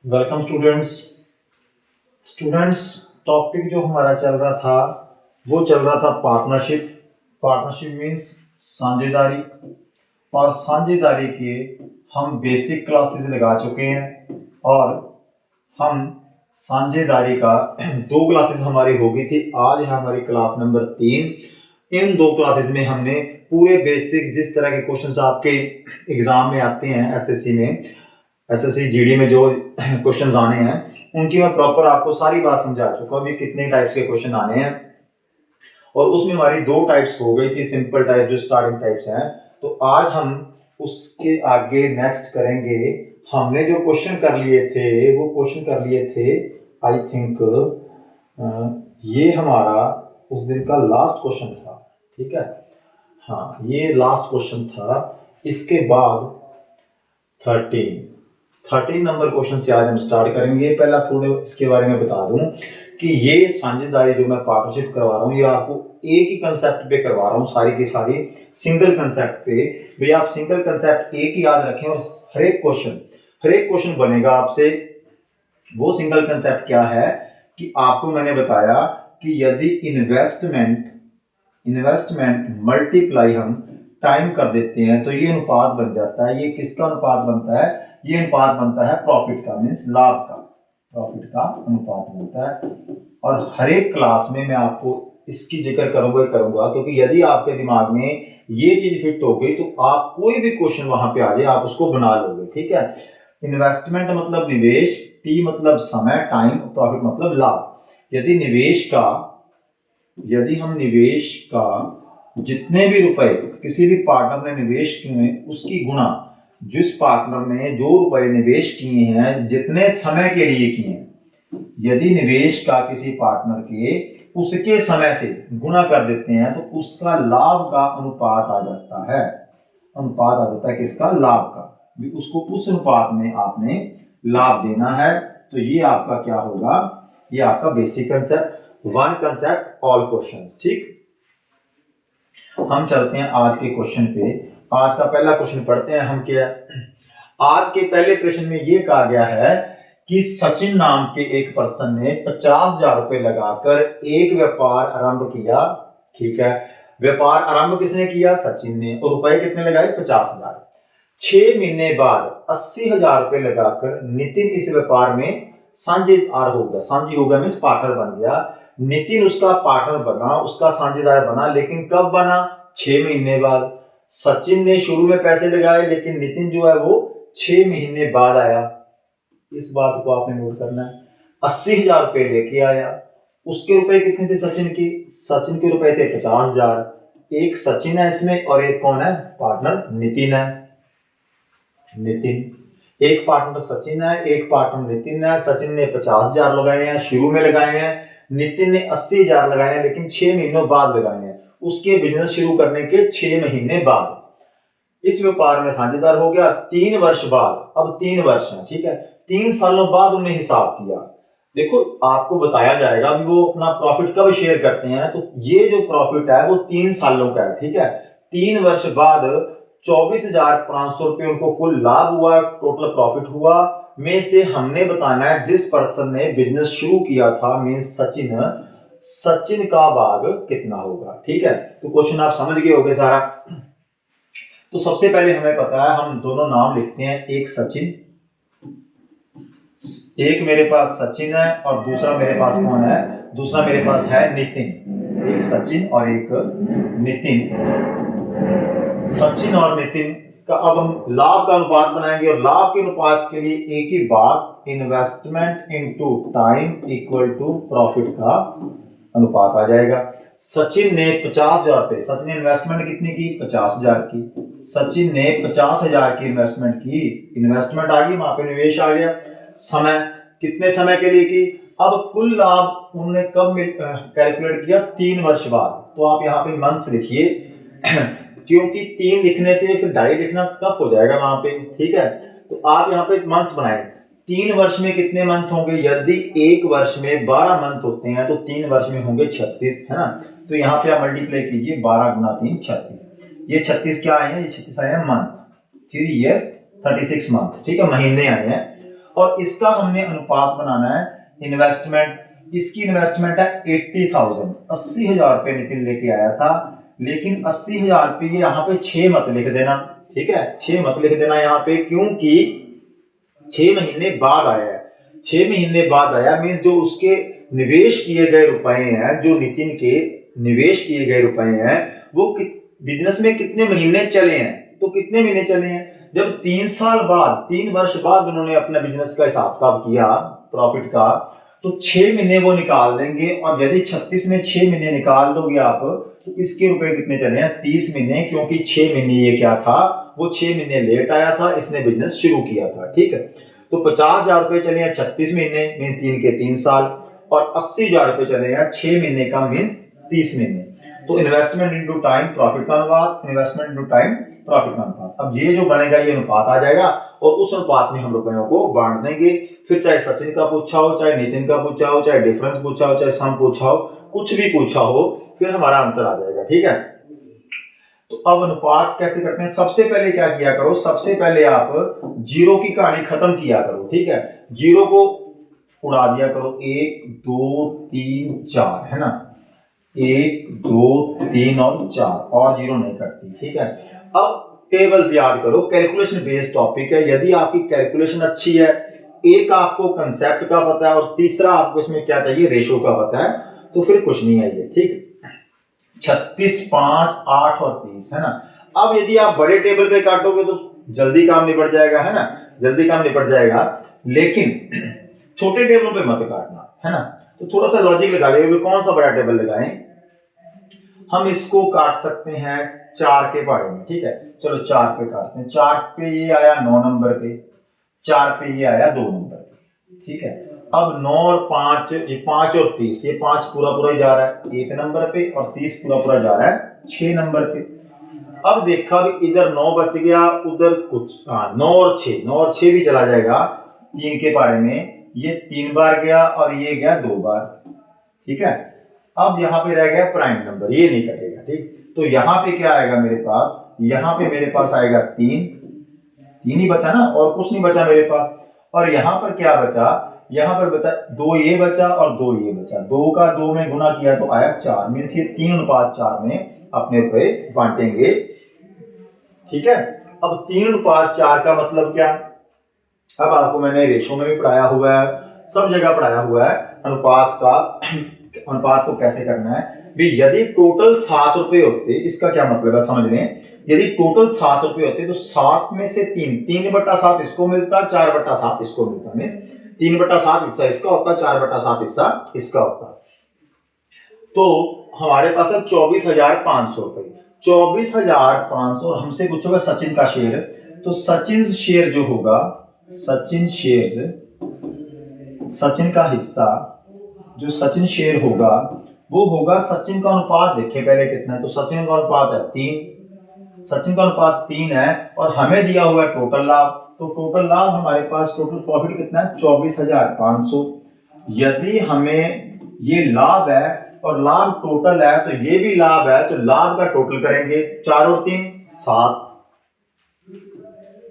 Welcome students. Topic जो हमारा चल रहा था वो चल रहा था पार्टनरशिप। पार्टनरशिप मीन्स साझेदारी। और साझेदारी के हम बेसिक क्लासेस लगा चुके हैं और हम साझेदारी का दो क्लासेस हमारी हो गई थी। आज है हमारी क्लास नंबर 3। इन दो क्लासेस में हमने पूरे बेसिक जिस तरह के क्वेश्चंस आपके एग्जाम में आते हैं एसएससी जीडी में जो क्वेश्चंस आने हैं उनकी मैं प्रॉपर आपको सारी बात समझा चुका हूँ। कितने टाइप्स के क्वेश्चन आने हैं और उसमें हमारी दो टाइप्स हो गई थी, सिंपल टाइप जो स्टार्टिंग टाइप्स हैं। तो आज हम उसके आगे नेक्स्ट करेंगे। हमने जो क्वेश्चन कर लिए थे वो क्वेश्चन कर लिए थे आई थिंक ये हमारा उस दिन का लास्ट क्वेश्चन था। ठीक है, हाँ ये लास्ट क्वेश्चन था। इसके बाद 13 नंबर क्वेश्चन से आज हम स्टार्ट करेंगे। पहला थोड़े इसके बारे में बता दूं कि ये साझेदारी जो मैं पार्टनरशिप करवा रहा हूँ ये आपको एक ही कंसेप्ट पे करवा रहा हूँ, सारी की सारी सिंगल कंसेप्ट पे। भैया आप सिंगल कंसेप्ट एक ही याद रखें और हर एक क्वेश्चन बनेगा आपसे। वो सिंगल कंसेप्ट क्या है कि आपको मैंने बताया कि यदि इन्वेस्टमेंट मल्टीप्लाई हम टाइम कर देते हैं तो ये अनुपात बन जाता है। ये किसका अनुपात बनता है? ये अनुपात बनता है प्रॉफिट का, मीन्स लाभ का। प्रॉफिट का अनुपात बनता है। और हर एक क्लास में मैं आपको इसकी जिक्र करूंगा क्योंकि यदि आपके दिमाग में ये चीज फिट हो गई तो आप कोई भी क्वेश्चन वहां पे आ जाए आप उसको बना लोगे। ठीक है, इन्वेस्टमेंट मतलब निवेश, टी मतलब समय, टाइम, प्रॉफिट मतलब लाभ। यदि हम निवेश का जितने भी रुपए किसी भी पार्टनर ने निवेश किए हैं उसकी गुणा जिस पार्टनर ने जो रुपए निवेश किए हैं जितने समय के लिए किए हैं, यदि निवेश का किसी पार्टनर के उसके समय से गुणा कर देते हैं तो उसका लाभ का अनुपात आ जाता है। अनुपात आ जाता है किसका? लाभ का। उसको उस अनुपात में आपने लाभ देना है। तो ये आपका क्या होगा? ये आपका basic concept, one concept all questions. ठीक, हम चलते हैं आज के क्वेश्चन पे। आज का पहला क्वेश्चन पढ़ते हैं हम। क्या आज के पहले प्रश्न में ये कहा गया है कि सचिन नाम के एक पर्सन ने 50,000 रुपए लगाकर एक व्यापार आरंभ किया। ठीक है, व्यापार आरंभ किसने किया? सचिन ने। और रुपए कितने लगाए? 50,000। 6 महीने बाद 80,000 रुपए लगाकर नितिन इस व्यापार में साझेदार हो गया। साझी हो गया मीन्स पार्टनर बन गया। नितिन उसका पार्टनर बना, उसका साझेदार बना, लेकिन कब बना? 6 महीने बाद। सचिन ने शुरू में पैसे लगाए लेकिन नितिन जो है वो 6 महीने बाद आया। इस बात को आपने नोट करना है। 80,000 रुपए लेके आया। उसके रुपए कितने थे सचिन के? सचिन के रुपए थे 50,000। एक सचिन है इसमें और एक कौन है? पार्टनर नितिन है। एक पार्टनर सचिन है, एक पार्टनर नितिन है। सचिन ने 50,000 लगाए हैं, शुरू में लगाए हैं। नितिन ने 80,000 लगाए हैं लेकिन 6 महीनों बाद लगाए हैं, उसके बिजनेस शुरू करने के 6 महीने बाद। इस व्यापार में साझेदार हो गया 3 वर्ष बाद। अब 3 वर्ष है, ठीक है, 3 सालों बाद उन्हें हिसाब किया। देखो आपको बताया जाएगा भी वो अपना प्रॉफिट कब शेयर करते हैं, तो ये जो प्रॉफिट है वो 3 सालों का है। ठीक है, 3 वर्ष बाद 24,500 रुपए उनको कुल लाभ हुआ, टोटल प्रॉफिट हुआ। में से हमने बताना है जिस पर्सन ने बिजनेस शुरू किया था मींस सचिन का भाग कितना होगा। ठीक है, तो क्वेश्चन आप समझ गए होंगे सारा। तो सबसे पहले हमें पता है, हम दोनों नाम लिखते हैं। एक सचिन, एक मेरे पास सचिन है और दूसरा मेरे पास कौन है? दूसरा मेरे पास है नितिन। एक सचिन और एक नितिन। सचिन और नितिन का अब हम लाभ का अनुपात बनाएंगे और लाभ के अनुपात के लिए एक ही बात, investment into time equal to profit का अनुपात आ जाएगा। सचिन ने 50,000 रुपए, सचिन ने इन्वेस्टमेंट कितनी की? 50,000 की। सचिन ने 50,000 की इन्वेस्टमेंट की। इन्वेस्टमेंट आ गई, वहां पे निवेश आ गया। समय कितने समय के लिए की? अब कुल लाभ उन्होंने कब कैलकुलेट किया? 3 वर्ष बाद। तो आप यहाँ पे मंथ्स लिखिए क्योंकि 3 लिखने से फिर 2.5 लिखना टफ हो जाएगा वहां पे। ठीक है, तो आप यहाँ पे मंथ्स बनाए। 3 वर्ष में कितने मंथ होंगे? यदि एक वर्ष में 12 मंथ होते हैं तो 3 वर्ष में होंगे 36, है ना। तो यहाँ पे आप मल्टीप्लाई कीजिए, 12 गुना 3 36। ये 36 क्या आए हैं? ये 36 आए हैं मंथ। 3 years 36 month. ठीक है, महीने आए हैं। और इसका हमने अनुपात बनाना है इन्वेस्टमेंट। इसकी इन्वेस्टमेंट है 80,000, 80,000 रुपये नितिन लेके आया था, लेकिन 80,000 रुपये यहाँ पे 6 मत लिख देना, ठीक है, 6 मत लिख देना यहाँ पे, क्योंकि 6 महीने बाद आया है। 6 महीने बाद आया मीन्स जो उसके निवेश किए गए रुपए हैं, जो नितिन के निवेश किए गए रुपए हैं, वो बिजनेस में कितने महीने चले हैं, तो कितने महीने चले हैं, जब 3 साल बाद, 3 वर्ष बाद उन्होंने अपना बिजनेस का हिसाब किताब किया प्रॉफिट का, तो 6 महीने वो निकाल देंगे। और यदि 36 में 6 महीने निकाल दोगे आप, तो इसके रुपए कितने चले हैं, 30 महीने, क्योंकि 6 महीने ये क्या था, वो 6 महीने लेट आया था, इसने बिजनेस शुरू किया था, ठीक है। तो 50,000 रुपए चले हैं 36 महीने मीन्स 3 के 3 साल, और 80,000 रुपए चले हैं 6 महीने का मीन्स 30 महीने। तो इन्वेस्टमेंट इनटू टाइम प्रॉफिट का अनुपात, इन्वेस्टमेंट इनटू टाइम प्रॉफिट का अनुपात। अब ये जो बनेगा ये अनुपात आ जाएगा, और उस अनुपात में हम रुपयों को बांट देंगे। फिर चाहे सचिन का पूछा हो, चाहे नितिन का पूछा हो, चाहे डिफरेंस पूछा हो, चाहे सम पूछा हो, कुछ भी पूछा हो, फिर हमारा आंसर आ जाएगा, ठीक है। तो अब अनुपात कैसे करते हैं, सबसे पहले क्या किया करो, सबसे पहले आप जीरो की कहानी खत्म किया करो, ठीक है, जीरो को उड़ा दिया करो, 1 2 3 4 है ना, 1 2 3 और 4, और जीरो नहीं करती, ठीक है। अब टेबल्स याद करो, कैलकुलेशन बेस्ड टॉपिक है। यदि आपकी कैलकुलेशन अच्छी है, एक आपको कंसेप्ट का पता है और तीसरा आपको इसमें क्या चाहिए, रेशो का पता है, तो फिर कुछ नहीं है ये, ठीक। 36 5 8 और 30 है ना। अब यदि आप बड़े टेबल पे काटोगे तो जल्दी काम निपट जाएगा, है ना, जल्दी काम निपट जाएगा, लेकिन छोटे टेबलों पे मत काटना, है ना। तो थोड़ा सा लॉजिक लगा लेंगे, कौन सा बड़ा टेबल लगाएं, हम इसको काट सकते हैं 4 के बारे में, ठीक है। चलो 4 पे काटते हैं, 4 पे ये आया 9 नंबर पे, 4 पे ये आया 2 नंबर पे, ठीक है। अब 9 और 5, ये 5 और 30, ये 5 पूरा पूरा ही जा रहा है 1 नंबर पे, और 30 पूरा पूरा जा रहा है 6 नंबर पे। अब देखा भी इधर 9 बच गया, उधर कुछ 9 और 6, 9 और 6 भी चला जाएगा 3 के बारे में, ये 3 बार गया और ये गया 2 बार, ठीक है। अब यहाँ पे रह गया प्राइम नंबर, ये नहीं कटेगा, ठीक। तो यहाँ पे क्या आएगा मेरे पास, यहाँ पे मेरे पास आएगा 3 ही बचा ना, और कुछ नहीं बचा मेरे पास। और यहाँ पर क्या बचा, यहाँ पर बचा 2 ये बचा और 2 ये बचा, 2 का 2 में गुना किया तो आया 4, मीन्स ये 3 अनुपात 4 में अपने रुपए बांटेंगे, ठीक है। अब 3 अनुपात 4 का मतलब क्या, अब आपको मैंने रेशो में भी पढ़ाया हुआ है, सब जगह पढ़ाया हुआ है अनुपात का, अनुपात को कैसे करना है भी। यदि टोटल 7 रुपए होते, इसका क्या मतलब है समझ लें, यदि टोटल 7 रुपए होते तो 7 में से 3/7 इसको मिलता, 4/7 इसको मिलता, मीन्स 3/7 हिस्सा इसका होता, 4/7 हिस्सा इसका होता। तो हमारे पास है 24,500 रुपए, 24,500। और हमसे पूछोगे सचिन का शेयर, तो सचिन शेयर जो होगा, सचिन शेयर, सचिन का हिस्सा जो सचिन शेयर होगा वो होगा, सचिन का अनुपात देखे पहले कितना है, तो सचिन का अनुपात है 3, सचिन का अनुपात 3 है, और हमें दिया हुआ है टोटल लाभ, तो टोटल लाभ हमारे पास, टोटल प्रॉफिट कितना है 24,500। यदि हमें ये लाभ है और लाभ टोटल है, तो ये भी लाभ है, तो लाभ का टोटल करेंगे, 4 और 3 7,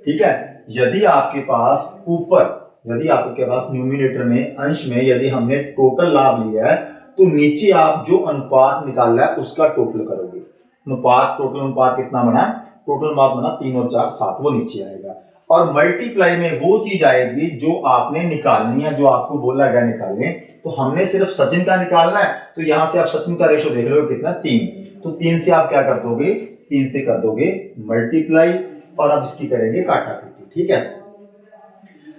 ठीक है। यदि आपके पास ऊपर, यदि आपके पास न्यूमिनेटर में, अंश में, यदि हमने टोटल लाभ लिया है, तो नीचे आप जो अनुपात निकाला है उसका टोटल करोगे। अनुपात, टोटल अनुपात कितना बना, टोटल अनुपात बना 3 और 4 7, वो नीचे आएगा। और मल्टीप्लाई में वो चीज आएगी जो आपने निकालनी है, जो आपको बोला गया निकालने। तो हमने सिर्फ सचिन का निकालना है, तो यहां से आप सचिन का रेशो देख लो कितना, 3, तो 3 से आप क्या कर दोगे, 3 से कर दोगे मल्टीप्लाई, और अब इसकी करेंगे काटाकाटी, ठीक है।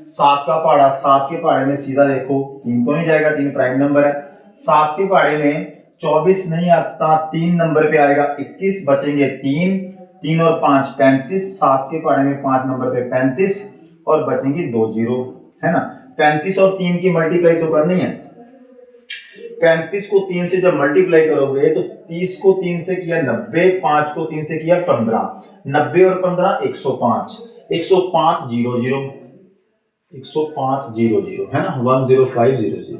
7 का पहाड़ा, 7 के पहाड़े में सीधा देखो 3 तो नहीं जाएगा, 3 प्राइम नंबर है। 7 के पहाड़े में 24 नहीं आता, 3 नंबर पे आएगा 21, बचेंगे 3, 3 और 5 35, 7 के पहाड़े में 5 नंबर पे 35, और बचेंगे 2 जीरो, है ना। 35 और 3 की मल्टीप्लाई तो करनी है, 35 को 3 से जब मल्टीप्लाई करोगे तो 30 को 3 से किया 90, 5 को 3 से किया 15, 90 और 15 105, 105 0 0, 10500 है ना, 10500,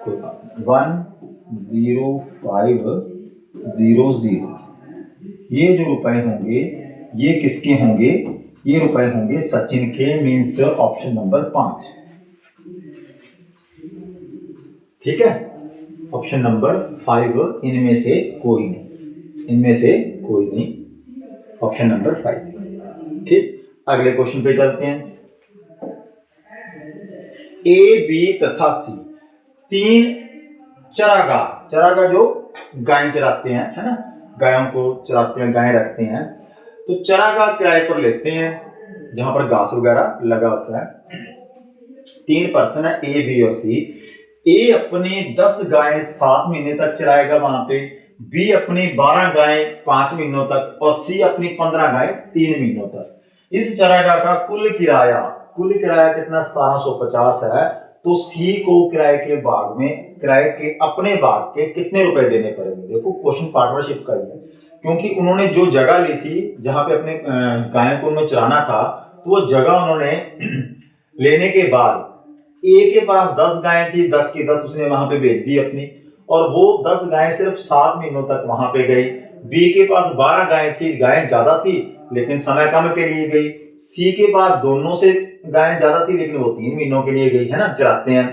कोई बात नहीं, 10500। ये जो रुपए होंगे ये किसके होंगे, ये रुपए होंगे सचिन के, मीन्स ऑप्शन नंबर 5। ठीक है, ऑप्शन नंबर 5 इनमें से कोई नहीं, इनमें से कोई नहीं, ऑप्शन नंबर 5। ठीक, अगले क्वेश्चन पे चलते हैं। ए, बी तथा सी तीन चरागाह, चरागाह जो गाय चराते हैं, है ना, गायों को चराते हैं, गायें रखते हैं, तो चरागाह किराए पर लेते हैं जहां पर घास वगैरह लगा होता है। 3 पर्सन है, ए, बी और सी। ए अपनी 10 गायें 7 महीने तक चराएगा वहां पे, बी अपनी 12 गायें 5 महीनों तक और सी अपनी 15 गायें 3 महीनों तक। इस चरागाह का कुल किराया कितना 1750 है। तो सी को किराए के भाग में, किराए के अपने भाग के कितने रुपए देने पड़ेंगे। देखो क्वेश्चन पार्टनरशिप का ही है, क्योंकि उन्होंने जो जगह ली थी जहां पे अपने गायों को उन्हें चराना था, तो वो जगह उन्होंने लेने के बाद ए के पास 10 गायें थी, 10 की 10 उसने वहां पे बेच दी अपनी, और वो 10 गायें सिर्फ 7 महीनों तक वहां पे गई। बी के पास 12 गायें थी, गायें ज्यादा थी लेकिन समय कम के लिए गई। सी के पास दोनों से गायें ज्यादा थी लेकिन वो 3 महीनों के लिए गई, है ना, चराते हैं।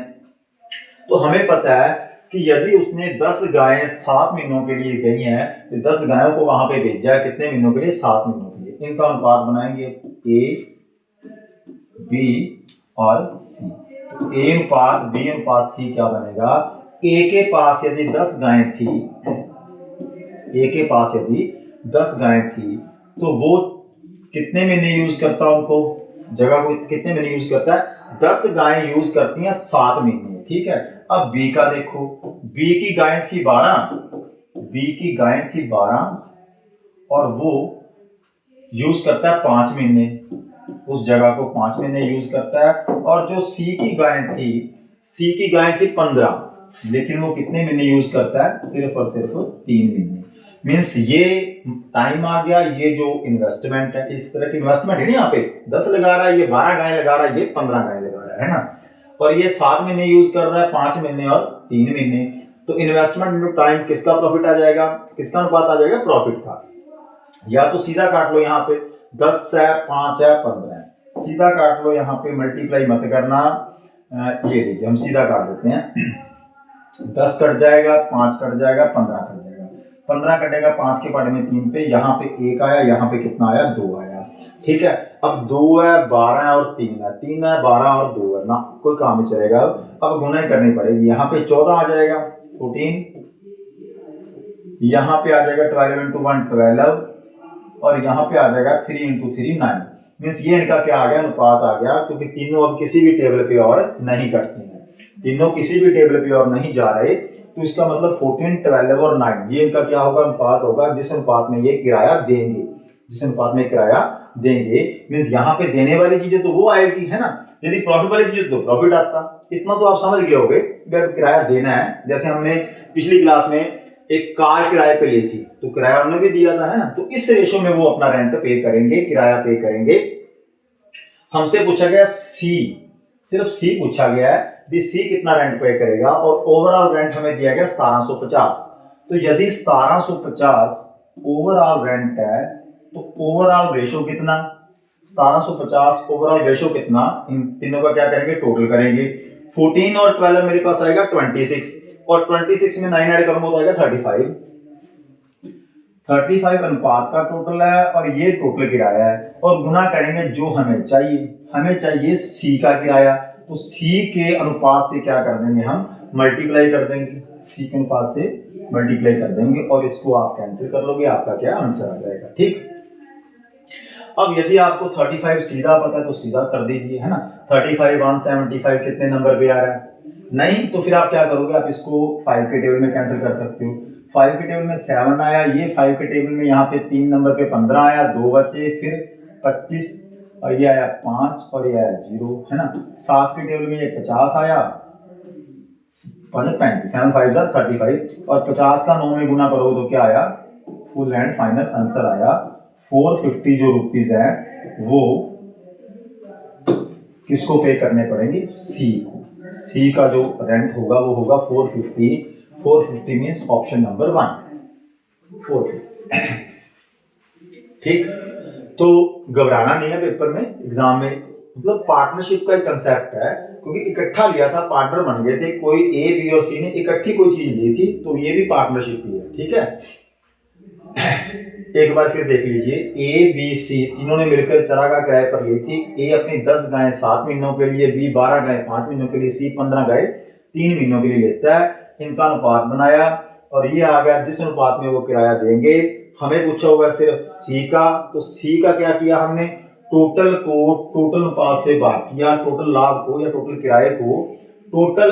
तो हमें पता है कि यदि उसने 10 गायें 7 महीनों के लिए गई हैं, तो 10 गायों को वहां पे भेजा है कितने महीनों के लिए, 7 महीनों के लिए। इनका अनुपात बनाएंगे ए, बी और सी। तो ए अनुपात बी अनुपात सी क्या बनेगा, ए के पास यदि 10 गायें थी, ए के पास यदि 10 गायें थी, तो वो कितने महीने यूज करता है उनको, जगह को कितने महीने यूज करता है, 10 गायें यूज करती हैं 7 महीने। ठीक है, अब बी का देखो, बी की गायें थी 12, बी की गायें थी 12 और वो यूज करता है 5 महीने, उस जगह को 5 महीने यूज करता है। और जो सी की गायें थी, सी की गायें थी 15, लेकिन वो कितने महीने यूज करता है, सिर्फ और सिर्फ 3 महीने। मीन्स ये टाइम आ गया, ये जो इन्वेस्टमेंट है, इस तरह की इन्वेस्टमेंट है ना, यहाँ पे 10 लगा रहा है, ये 12 गाय लगा रहा है, ये 15 गाय लगा रहा है ना, और ये 7 महीने यूज कर रहा है, 5 महीने और 3 महीने। तो इन्वेस्टमेंट इनटू टाइम किसका प्रॉफिट आ जाएगा, किसका अनुपात आ जाएगा, प्रॉफिट का। या तो सीधा काट लो, यहाँ पे 10 है, 5 है, 15 है, सीधा काट लो, यहाँ पे मल्टीप्लाई मत करना। ये देखिए हम सीधा काट देते हैं, 10 कट जाएगा, 5 कट जाएगा, 15 कट जाएगा, 15 कटेगा 5 के पार्ट में 3 पे, यहाँ पे 1 आया, यहाँ पे कितना आया, 2 आया। ठीक है, अब 2 है, 12 है और 3 है, 3 है, 12 और 2 है ना, कोई काम नहीं चलेगा। अब गुना करनी पड़ेगी, यहाँ पे 14 आ जाएगा, 14, यहाँ पे आ जाएगा 12 इंटू 1 12, और यहाँ पे आ जाएगा 3 इंटू 3 9। मीन्स ये इनका क्या आ गया, अनुपात आ गया, क्योंकि तीनों अब किसी भी टेबल पे और नहीं कटते हैं, तीनों किसी भी टेबल पे और नहीं जा रहे, तो इसका मतलब 14 12 और 9 ये इनका क्या होगा, अनुपात होगा, जिस अनुपात में ये किराया देंगे, जिस अनुपात में किराया देंगे। मीन्स यहाँ पे देने वाली चीजें तो वो आएगी, है ना, यदि प्रॉफिट वाली चीजें तो प्रॉफिट आता। इतना तो आप समझ गए होगे, अगर किराया देना है, जैसे हमने पिछली क्लास में एक कार किराए पे ली थी तो किराया उन्होंने भी दिया था, है ना, तो इस रेशो में वो अपना रेंट पे करेंगे, किराया पे करेंगे। हमसे पूछा गया सी, सिर्फ सी पूछा गया है भी सी कितना रेंट पे करेगा, और ओवरऑल रेंट हमें दिया गया 1750। तो यदि 1750 ओवरऑल रेंट है, तो ओवरऑल रेशो कितना, 1750 ओवरऑल रेशो कितना, इन तीनों का क्या करेंगे, टोटल करेंगे। 14 और 12 मेरे पास आएगा 26, और 26 में 9 ऐड करूंगा तो आएगा 35। 35 अनुपात का टोटल है और ये टोटल किराया है, और गुना करेंगे जो हमें चाहिए, हमें चाहिए सी का किराया, तो सी के अनुपात से क्या कर देंगे, हम मल्टीप्लाई कर देंगे, सी के अनुपात से मल्टीप्लाई कर देंगे, और इसको आप कैंसिल कर लोगे, आपका क्या आंसर आ जाएगा। ठीक, अब यदि आपको 35 सीधा पता है तो सीधा कर दीजिए, है ना, 35 175 कितने नंबर पे आ रहा है, नहीं तो फिर आप क्या करोगे, आप इसको 5 के टेबल में कैंसिल कर सकते हो। 5 के टेबल में 7 आया, ये 5 के टेबल में यहाँ पे 3 नंबर पे 15 आया, 2 बचे, फिर 25, और ये आया 5 और ये आया 0, है ना। 7 के टेबल में ये 50 आया, 35 7 5 35, और 50 का 9 में गुना करोगे तो क्या आया, फुल एंड फाइनल आंसर आया 450 जो रुपीज है वो किसको पे करने पड़ेंगे, सी को। सी का जो रेंट होगा वो होगा 450। 450 मीन्स ऑप्शन नंबर 1 450। ठीक, तो घबराना नहीं है पेपर में, एग्जाम में, मतलब पार्टनरशिप का कंसेप्ट है, क्योंकि इकट्ठा लिया था, पार्टनर बन गए थे, कोई ए बी और सी ने इकट्ठी कोई चीज ली थी, तो ये भी पार्टनरशिप ही है। ठीक है, एक बार फिर देख लीजिए, ए बी सी तीनों ने मिलकर चरागाह किराए पर ली थी। ए अपनी 10 गायें 7 महीनों के लिए, बी 12 गायें 5 महीनों के लिए, सी 15 गायें 3 महीनों के लिए लेता है। इनका अनुपात बनाया और ये आ गया जिस अनुपात में वो किराया देंगे। हमें पूछा होगा सिर्फ सी का, तो सी का क्या किया हमने, टोटल को टोटल अनुपात से भाग किया, टोटल लाभ को या टोटल किराए को टोटल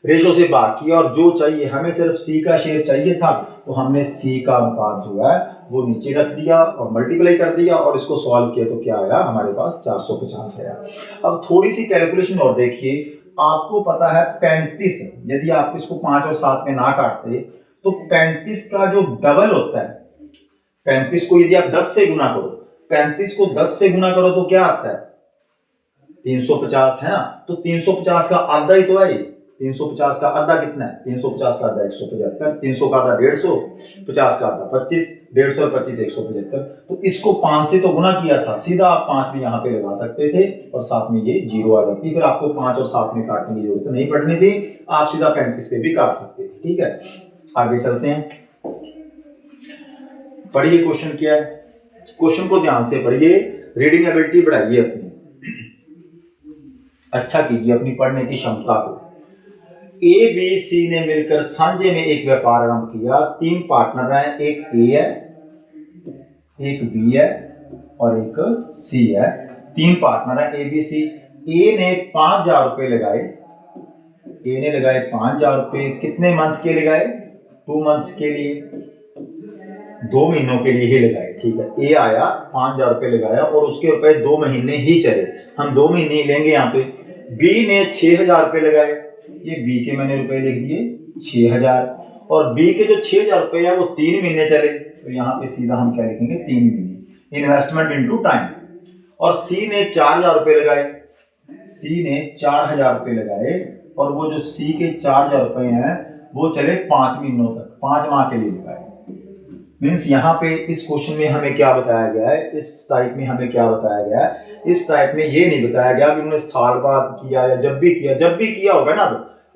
रेशो से भाग किया, और जो चाहिए हमें सिर्फ सी का शेयर चाहिए था, तो हमने सी का अनुपात जो है वो नीचे रख दिया और मल्टीप्लाई कर दिया और इसको सॉल्व किया, तो क्या आया हमारे पास 450 आया। अब थोड़ी सी कैलकुलेशन और देखिए, आपको पता है 35, यदि आप इसको 5 और 7 में ना काटते तो 35 का जो डबल होता है, 35 को यदि आप 10 से गुना करो, 35 को 10 से गुना करो तो क्या आता है 350 है ना। तो 350 का आधा ही तो है, 350 का आधा कितना है, 350 का आधा 175, 300 का आधा 150, 50 का आधा 25, 150 और 25 175। तो इसको 5 से तो गुना किया था, सीधा आप 5 भी यहाँ पे लगा सकते थे और साथ में ये 0 आ जाती, फिर आपको 5 और 7 में काटने की जरूरत नहीं पड़नी थी, आप सीधा 35 पे भी काट सकते थे। ठीक है, आगे चलते हैं, पढ़िए क्वेश्चन क्या है, क्वेश्चन को ध्यान से पढ़िए, रीडिंग एबिलिटी बढ़ाइए अपनी, अच्छा कीजिए अपनी पढ़ने की क्षमता को। ए बी सी ने मिलकर सांझे में एक व्यापार आरंभ किया। 3 पार्टनर हैं, एक ए है, एक बी है और एक सी है। 3 पार्टनर है ए बी सी। ए ने 5,000 रुपए लगाए, ए ने लगाए 5,000 रुपए, कितने मंथ के लगाए, 2 मंथ्स के लिए, 2 महीनों के लिए ही लगाए। ठीक है, ए आया 5,000 रुपए लगाया और उसके रुपए 2 महीने ही चले, हम 2 महीने ही लेंगे यहाँ पे। बी ने 6,000 रुपए लगाए, ये बी के मैंने रुपए लिख दिए 6,000, और बी के जो 6,000 रुपए है वो 3 महीने चले, तो यहाँ पे सीधा हम क्या लिखेंगे 3 महीने, इन्वेस्टमेंट इनटू टाइम। और सी ने 4,000 रुपए लगाए, सी ने 4,000 रुपए लगाए, और वो जो सी के 4,000 रुपए हैं वो चले 5 महीनों तक, 5 माह के लिए लगाए। मीन्स यहाँ पे इस क्वेश्चन में हमें क्या बताया गया है, इस टाइप में हमें क्या बताया गया है, इस टाइप में ये नहीं बताया गया कि उन्होंने साल बाद किया या जब भी किया होगा ना।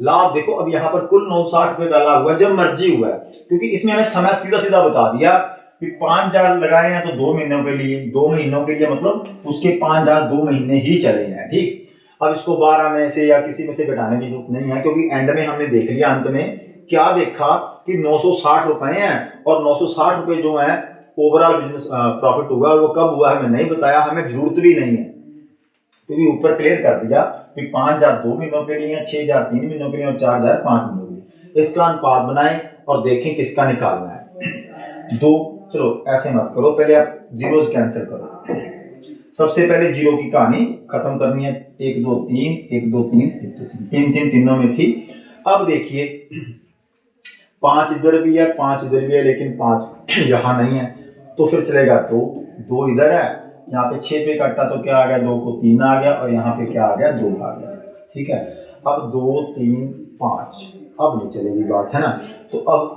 लाभ देखो, अब यहाँ पर कुल 960 रुपए का लाभ हुआ है, जब मर्जी हुआ है, क्योंकि इसमें हमें समय सीधा सीधा बता दिया कि 5,000 लगाए हैं तो 2 महीनों के लिए, 2 महीनों के लिए मतलब उसके 5,000 2 महीने ही चले हैं। ठीक, अब इसको 12 में से या किसी में से घटाने की जरूरत नहीं है, क्योंकि एंड में हमने देख लिया, अंत में क्या देखा कि 960 रुपए हैं, और 960 रुपए जो है ओवरऑल बिजनेस प्रॉफिट हुआ, वो कब हुआ हमें नहीं बताया, हमें जरूरत भी नहीं है, क्योंकि ऊपर क्लियर कर दिया कि 5,000 2 महीनों के लिए, 6,000 3 महीनों के लिए और 4,000 5 महीनों के लिए। इसका अनुपात बनाएं और देखें किसका निकालना है। दो, चलो ऐसे मत करो, पहले आप जीरोस कैंसिल करो, सबसे पहले जीरो की कहानी खत्म करनी है। 1 2 3 1 2 3 1 2 3 3 3 तीनों में थी। अब देखिए 5 इधर भी है, 5 इधर भी है, लेकिन 5 यहाँ नहीं है, तो फिर चलेगा 2 2 इधर है, यहाँ पे 6 पे कटा तो क्या आ गया, 2 को 3 आ गया, और यहाँ पे क्या आ गया 2 आ गया। ठीक है, अब 2 3 5 अब नहीं चलेगी बात, है ना। तो अब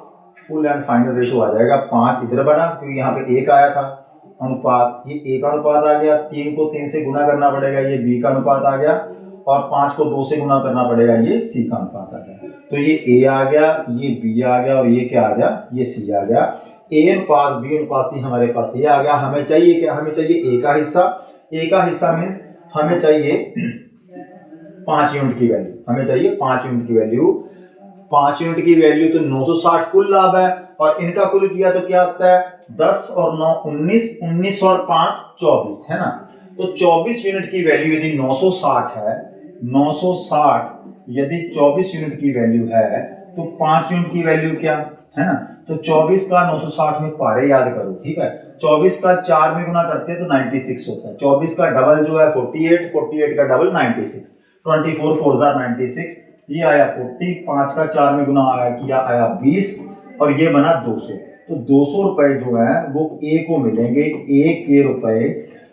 फुल एंड फाइनल रेशो आ जाएगा, 5 इधर बढ़ा क्योंकि यहाँ पे 1 आया था अनुपात, ये A का अनुपात आ गया, 3 को 3 से गुना करना पड़ेगा, ये B का अनुपात आ गया, और 5 को 2 से गुना करना पड़ेगा, ये C का अनुपात आ गया। तो ये A आ गया, ये B आ गया, और ये क्या आ गया, ये C आ गया। A अनुपात B अनुपात C हमारे पास ये आ गया। हमें चाहिए क्या, हमें चाहिए A का हिस्सा। A का हिस्सा मीन्स हमें चाहिए 5 यूनिट की वैल्यू, हमें चाहिए 5 यूनिट की वैल्यू। 5 यूनिट की वैल्यू तो 960 कुल लाभ है, और इनका कुल किया तो क्या आता है 10 और 9 19, 19 और 5 24, है ना। तो 24 यूनिट की वैल्यू यदि 960 है, 960 यदि 24 यूनिट की वैल्यू है, तो 5 यूनिट की वैल्यू क्या है ना। तो 24 का 960 में पारे याद करो, ठीक है। 24 का 4 में गुना करते हैं तो 96 होता है। 24 का डबल जो है 48, 48 का डबल 96, 24 4 96, ये आया 40, 5 का 4 में गुना आया किया आया 20, और ये बना 200। तो 200 रुपए जो है वो ए को मिलेंगे, ए के रुपए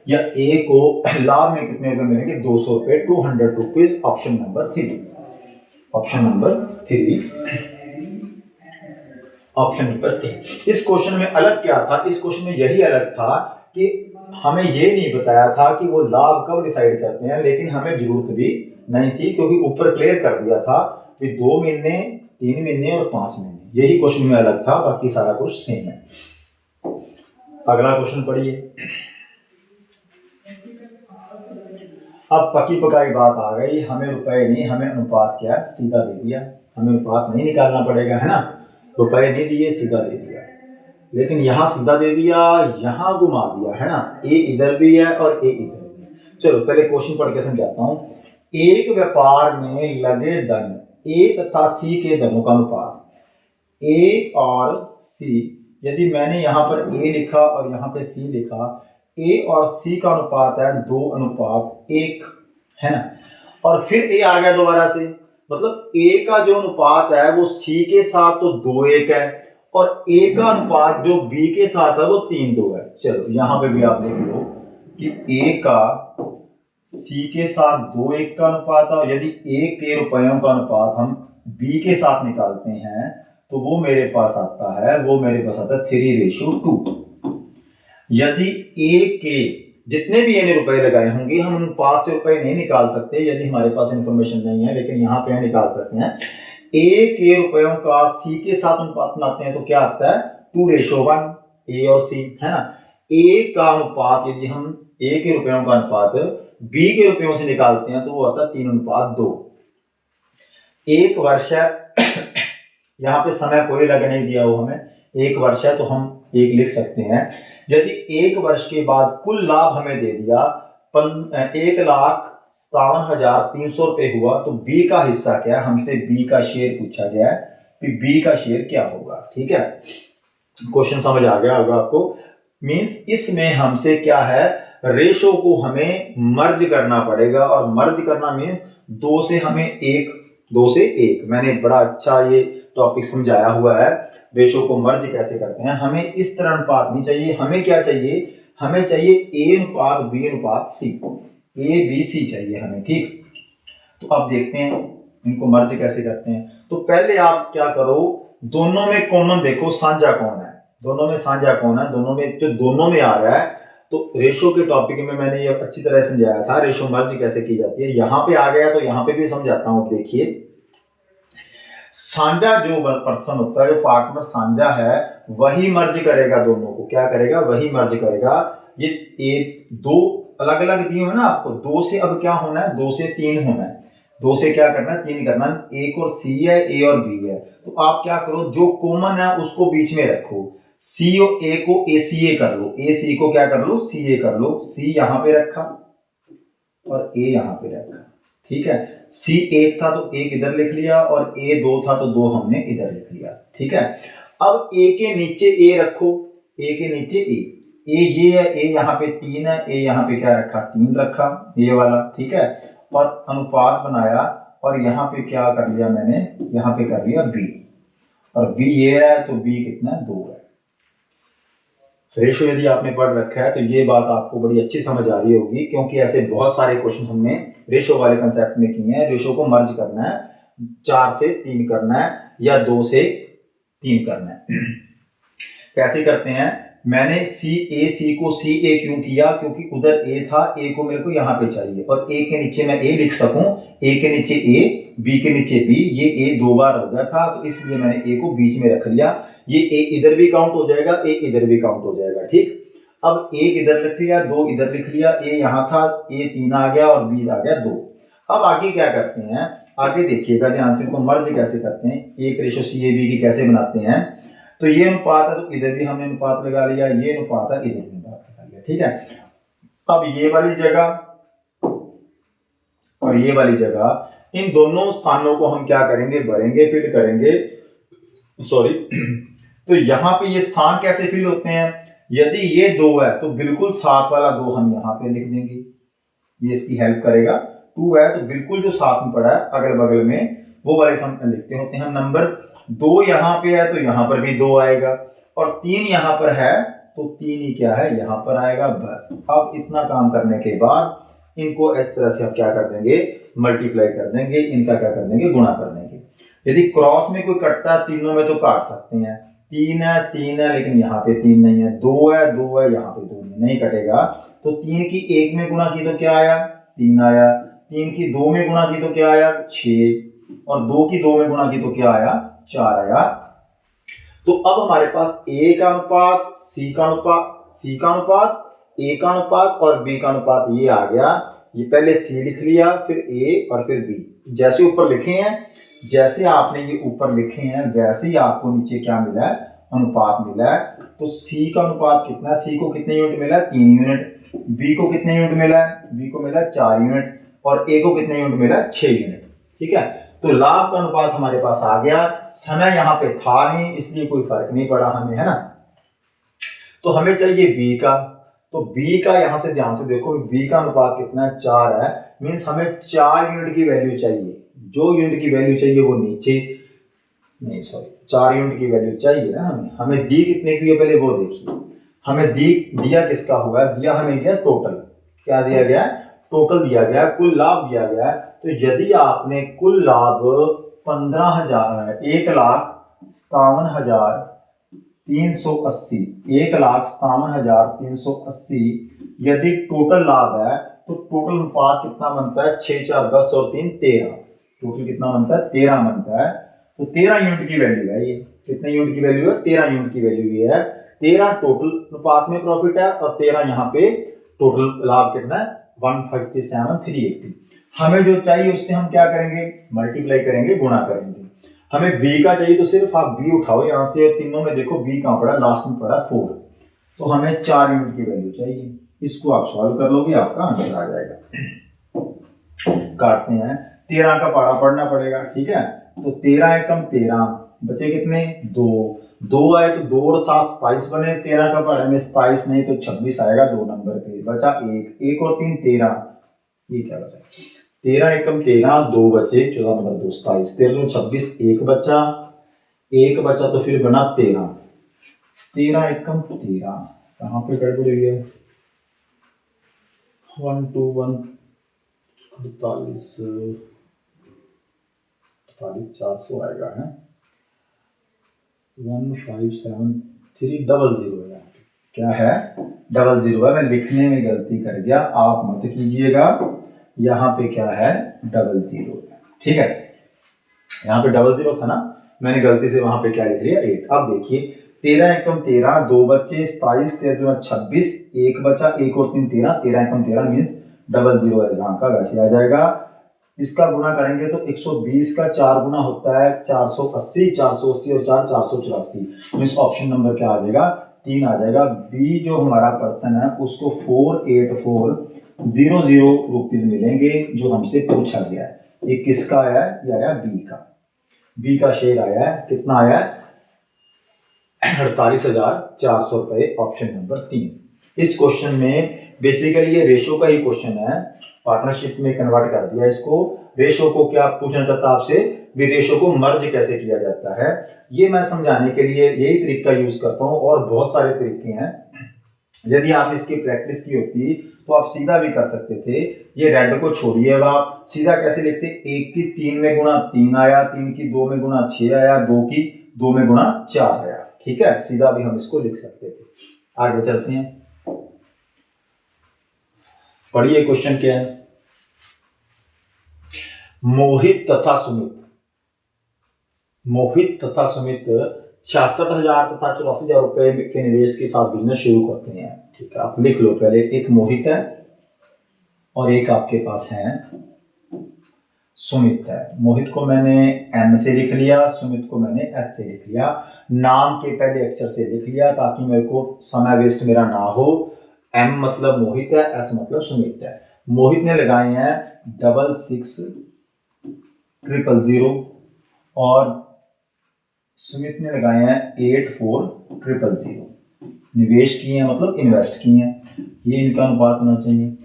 या ए को लाभ में कितने रुपए मिलेंगे 200 रुपए, 200 rupees. Option number 3, option number 3, option number 3। इस क्वेश्चन में अलग क्या था, इस क्वेश्चन में यही अलग था कि हमें ये नहीं बताया था कि वो लाभ कब डिसाइड करते हैं, लेकिन हमें जरूरत भी नहीं थी क्योंकि ऊपर क्लियर कर दिया था कि 2 महीने, 3 महीने और 5 महीने, यही क्वेश्चन में अलग था, बाकी सारा कुछ सेम है। अगला क्वेश्चन पढ़िए। अब पकी पकाई बात आ गई, हमें रुपए नहीं, हमें अनुपात क्या सीधा दे दिया, हमें अनुपात नहीं निकालना पड़ेगा, है ना, रुपए नहीं दिए सीधा दे दिया, लेकिन यहाँ सीधा दे दिया, यहाँ घुमा दिया, है ना, ए इधर भी है और ए इधर भी है। चलो पहले क्वेश्चन पढ़ के समझाता हूँ। एक व्यापार में लगे धन ए तथा सी के धनों का अनुपात ए और सी, यदि मैंने यहाँ पर ए लिखा और यहाँ पे सी लिखा, ए और सी का अनुपात है 2:1, है ना, और फिर ए आ गया दोबारा से, मतलब ए का जो अनुपात है वो सी के साथ तो 2:1 है और ए का अनुपात जो बी के साथ है वो 3:2 है। चलो यहाँ पे भी आप देख लो कि ए का सी के साथ 2:1 का अनुपात है, और यदि ए के रुपयों का अनुपात हम बी के साथ निकालते हैं तो वो मेरे पास आता है 3:2। यदि ए के जितने भी मैंने रुपए लगाए होंगे, हम उन पास से रुपए नहीं निकाल सकते यदि हमारे पास इंफॉर्मेशन नहीं है, लेकिन यहाँ पे हम निकाल सकते हैं। ए के रुपयों का सी के साथ अनुपात बनाते हैं तो क्या आता है 2:1, ए और सी, है ना। ए का अनुपात यदि हम ए के रुपयों का अनुपात बी के रुपयों से निकालते हैं तो वो आता है 3:2। एक वर्ष है यहाँ पे समय कोई लग नहीं दिया हो हमें, एक वर्ष है तो हम एक लिख सकते हैं। यदि एक वर्ष के बाद कुल लाभ हमें दे दिया 1,57,300 रुपए हुआ, तो बी का हिस्सा क्या है, हमसे बी का शेयर पूछा गया है कि बी का शेयर क्या होगा। ठीक है, क्वेश्चन समझ आ गया होगा आपको। मींस इसमें हमसे क्या है, रेशो को हमें मर्ज करना पड़ेगा, और मर्ज करना मींस 2 से हमें 1, 2 से 1। मैंने बड़ा अच्छा ये टॉपिक समझाया हुआ है, रेशो को मर्ज कैसे करते हैं। हमें इस तरह अनुपात नहीं चाहिए, हमें क्या चाहिए, हमें चाहिए ए अनुपात बी अनुपात सी, ए बी सी चाहिए हमें। ठीक, तो अब देखते हैं इनको मर्ज कैसे करते हैं। तो पहले आप क्या करो, दोनों में कॉमन देखो, साझा कौन है, दोनों में साझा कौन है, दोनों में जो दोनों में आ रहा है। तो रेशो के टॉपिक में मैंने ये अच्छी तरह समझाया था रेशो मर्ज कैसे की जाती है। यहां पे आ गया तो यहां पे भी समझाता हूं। देखिए, साझा जो पर्सन होता है, जो पार्टनर साझा है, वही मर्ज करेगा दोनों को, क्या करेगा, वही मर्ज करेगा। ये एक 2 अलग अलग दिए है ना आपको, 2 से अब क्या होना है, 2 से 3 होना है, 2 से क्या करना है, 3 करना है। एक और सी है, ए और बी है, तो आप क्या करो, जो कॉमन है उसको बीच में रखो, सी और ए को ए सी ए कर लो, ए सी को क्या कर लो, सी ए कर लो। सी यहां पे रखा और ए यहां पे रखा, ठीक है। सी 1 था तो 1 इधर लिख लिया, और ए 2 था तो 2 हमने इधर लिख लिया, ठीक है। अब ए के नीचे ए रखो, ए के नीचे ए ये है, ए यहाँ पे 3 है, ए यहाँ पे क्या रखा, 3 रखा, ये वाला, ठीक है। और अनुपात बनाया, और यहाँ पे क्या कर लिया मैंने, यहाँ पे कर लिया बी, और बी ये है तो बी कितना, 2 है। रेशो यदि आपने पढ़ रखा है तो ये बात आपको बड़ी अच्छी समझ आ रही होगी, क्योंकि ऐसे बहुत सारे क्वेश्चन हमने रेशो वाले कंसेप्ट में किए हैं। रेशो को मर्ज करना है, 4 से 3 करना है या 2 से 3 करना है। कैसे करते हैं, मैंने सी को सी ए क्यों किया, क्योंकि उधर ए था, ए को मेरे को यहाँ पे चाहिए, और ए के नीचे मैं ए लिख सकूं, ए के नीचे ए, बी के नीचे बी, ये ए 2 बार हो गया था, तो इसलिए मैंने ए को बीच में रख लिया। ये ए इधर भी काउंट हो जाएगा, ए इधर भी काउंट हो जाएगा, ठीक। अब 1 इधर लिख लिया, 2 इधर लिख लिया, ए यहाँ था, ए 3 आ गया और बी आ गया 2। अब आगे क्या करते हैं, आगे देखिएगा ध्यान से, इनको मर्ज कैसे करते हैं, एक रेशो सी ए बी की कैसे बनाते हैं। तो ये अनुपात है तो इधर भी हमने अनुपात लगा लिया, ये अनुपात है इधर भी अनुपात लगा लिया, ठीक है। अब ये वाली जगह और ये वाली जगह, इन दोनों स्थानों को हम क्या करेंगे, भरेंगे, फिल करेंगे, सॉरी। तो यहाँ पे ये स्थान कैसे फिल होते हैं, यदि ये 2 है तो बिल्कुल साथ वाला 2 हम यहाँ पे लिख देंगे, ये इसकी हेल्प करेगा। 2 है तो बिल्कुल जो साथ में पड़ा है अगल बगल में वो वाले हम लिखते होते हैं नंबर्स। 2 यहाँ पे है तो यहाँ पर भी 2 आएगा, और 3 यहाँ पर है तो 3 ही क्या है, यहाँ पर आएगा, बस। अब इतना काम करने के बाद इनको इस तरह से हम क्या कर देंगे, मल्टीप्लाई कर देंगे, इनका क्या कर देंगे, गुणा कर देंगे। यदि क्रॉस में कोई कटता है तीनों में तो काट सकते हैं, 3 है 3 है, लेकिन यहाँ पे 3 नहीं है, 2 है 2 है, यहाँ पे 2 नहीं नहीं कटेगा। तो 3 की 1 में गुणा की तो क्या आया, 3 आया। 3 की 2 में गुणा की तो क्या आया, 6। और 2 की 2 में गुणा की तो क्या आया, 4 आया। तो अब हमारे पास A का अनुपात, C का अनुपात, C का अनुपात, A का अनुपात और B का अनुपात ये आ गया। ये पहले C लिख लिया, फिर A और फिर B। जैसे ऊपर लिखे हैं, जैसे आपने ये ऊपर लिखे हैं वैसे ही आपको नीचे क्या मिला है, अनुपात मिला है। तो C का अनुपात कितना है, C को कितने यूनिट मिला है, 3 यूनिट। B को कितने यूनिट मिला है, B को मिला 4 यूनिट। और A को कितने यूनिट मिला, 6 यूनिट। ठीक है, तो लाभ का अनुपात हमारे पास आ गया। समय यहाँ पे था नहीं इसलिए कोई फर्क नहीं पड़ा हमें, है ना। तो हमें चाहिए B का। तो B का यहां से ध्यान से देखो, B का अनुपात कितना है, 4 है। मीन्स हमें 4 यूनिट की वैल्यू चाहिए। जो यूनिट की वैल्यू चाहिए वो नीचे, नहीं सॉरी 4 यूनिट की वैल्यू चाहिए ना हमें दी कितने की है पहले वो देखिए। हमें दिया किसका हुआ है, दिया हमें गया टोटल। क्या दिया गया, टोटल दिया गया, कुल लाभ दिया गया। तो यदि आपने कुल लाभ 15,000 1,57,380 1,57,380 यदि टोटल लाभ है तो टोटल अनुपात कितना बनता है, 6 4 10 और 3 13। टोटल कितना बनता है, 13 बनता है। तो 13 यूनिट की वैल्यू है ये। कितने यूनिट की वैल्यू है, 13 यूनिट की वैल्यू ये है। 13 टोटल अनुपात में प्रॉफिट है और 13 यहाँ पे टोटल लाभ कितना है, 157,380। हमें जो चाहिए उससे हम क्या करेंगे, मल्टीप्लाई करेंगे, गुणा करेंगे। हमें बी का चाहिए तो सिर्फ आप बी उठाओ यहां से, और तीनों में देखो बी कहां पड़ा, लास्ट में पड़ा 4। तो हमें 4 यूनिट की वैल्यू चाहिए। इसको आप सॉल्व कर लोगे, आपका आंसर आ जाएगा। काटते हैं, 13 का पारा पढ़ना पड़ेगा। ठीक है, तो 13 एकम 13 बचे कितने, 2। 2 आए तो 2 और 7 27 बने। 13 का पारा में 27 नहीं तो 26 आएगा 2 नंबर पे। बचा 1, 1 और 3 13। ये क्या बचा, 13 एकम 13, 2 बचे, 14 नंबर 2 27, 13 26, 1 बचा, 1 बचा तो फिर बना 13। 13 एकम 13 कहाँ पे गड़बड़ हुई है, 1 2 1 48 400 आएगा है, 157,300 है। क्या है, 00 है। मैं लिखने में गलती कर गया, आप मत कीजिएगा। यहाँ पे क्या है, 00। ठीक है, यहाँ पे 00 था ना, मैंने गलती से वहां पे क्या लिख लिया, 8। अब देखिए 13 एकम 13, 2 बच्चे 27, 13 26, 1 बचा, 1 और 3 13, 13 एकम 13 मीन्स 00 है जहां का वैसे आ जाएगा। इसका गुणा करेंगे तो 120 का 4 गुना होता है 480, 480 और 4 484। मीन्स ऑप्शन नंबर क्या आ जाएगा, 3 आ जाएगा। बी जो हमारा पर्सन है उसको 484,000 रुपीज मिलेंगे जो हमसे पूछा गया है। ये किसका आया है, ये आया बी का। बी का शेयर आया है, कितना आया है, 48,400 रुपए, ऑप्शन नंबर 3। इस क्वेश्चन में बेसिकली ये रेशो का ही क्वेश्चन है, पार्टनरशिप में कन्वर्ट कर दिया इसको। रेशो को क्या पूछना चाहता है आपसे, भी रेशो को मर्ज कैसे किया जाता है, ये मैं समझाने के लिए यही तरीका यूज करता हूं। और बहुत सारे तरीके हैं, यदि आप इसकी प्रैक्टिस की होती तो आप सीधा भी कर सकते थे। ये रेड को छोड़िए, अब आप सीधा कैसे लिखते, 1 की 3 में गुणा 3 आया, 3 की 2 में गुणा 6 आया, 2 की 2 में गुणा 4 आया। ठीक है, सीधा भी हम इसको लिख सकते थे। आगे चलते हैं, पढ़िए क्वेश्चन क्या है। मोहित तथा सुमित 66,000 तथा 84,000 रुपए के निवेश के साथ बिजनेस शुरू करते हैं। ठीक है, आप लिख लो पहले, एक मोहित है और एक आपके पास है सुमित है। मोहित को मैंने एम से लिख लिया, सुमित को मैंने एस से लिख लिया। नाम के पहले अक्षर से लिख लिया ताकि मेरे को समय वेस्ट मेरा ना हो। एम मतलब मोहित है, एस मतलब सुमित है। मोहित ने लगाए हैं 66,000 और सुमित ने लगाए हैं 84,000। निवेश किए हैं मतलब इन्वेस्ट किए हैं, ये इनका अनुपात होना चाहिए।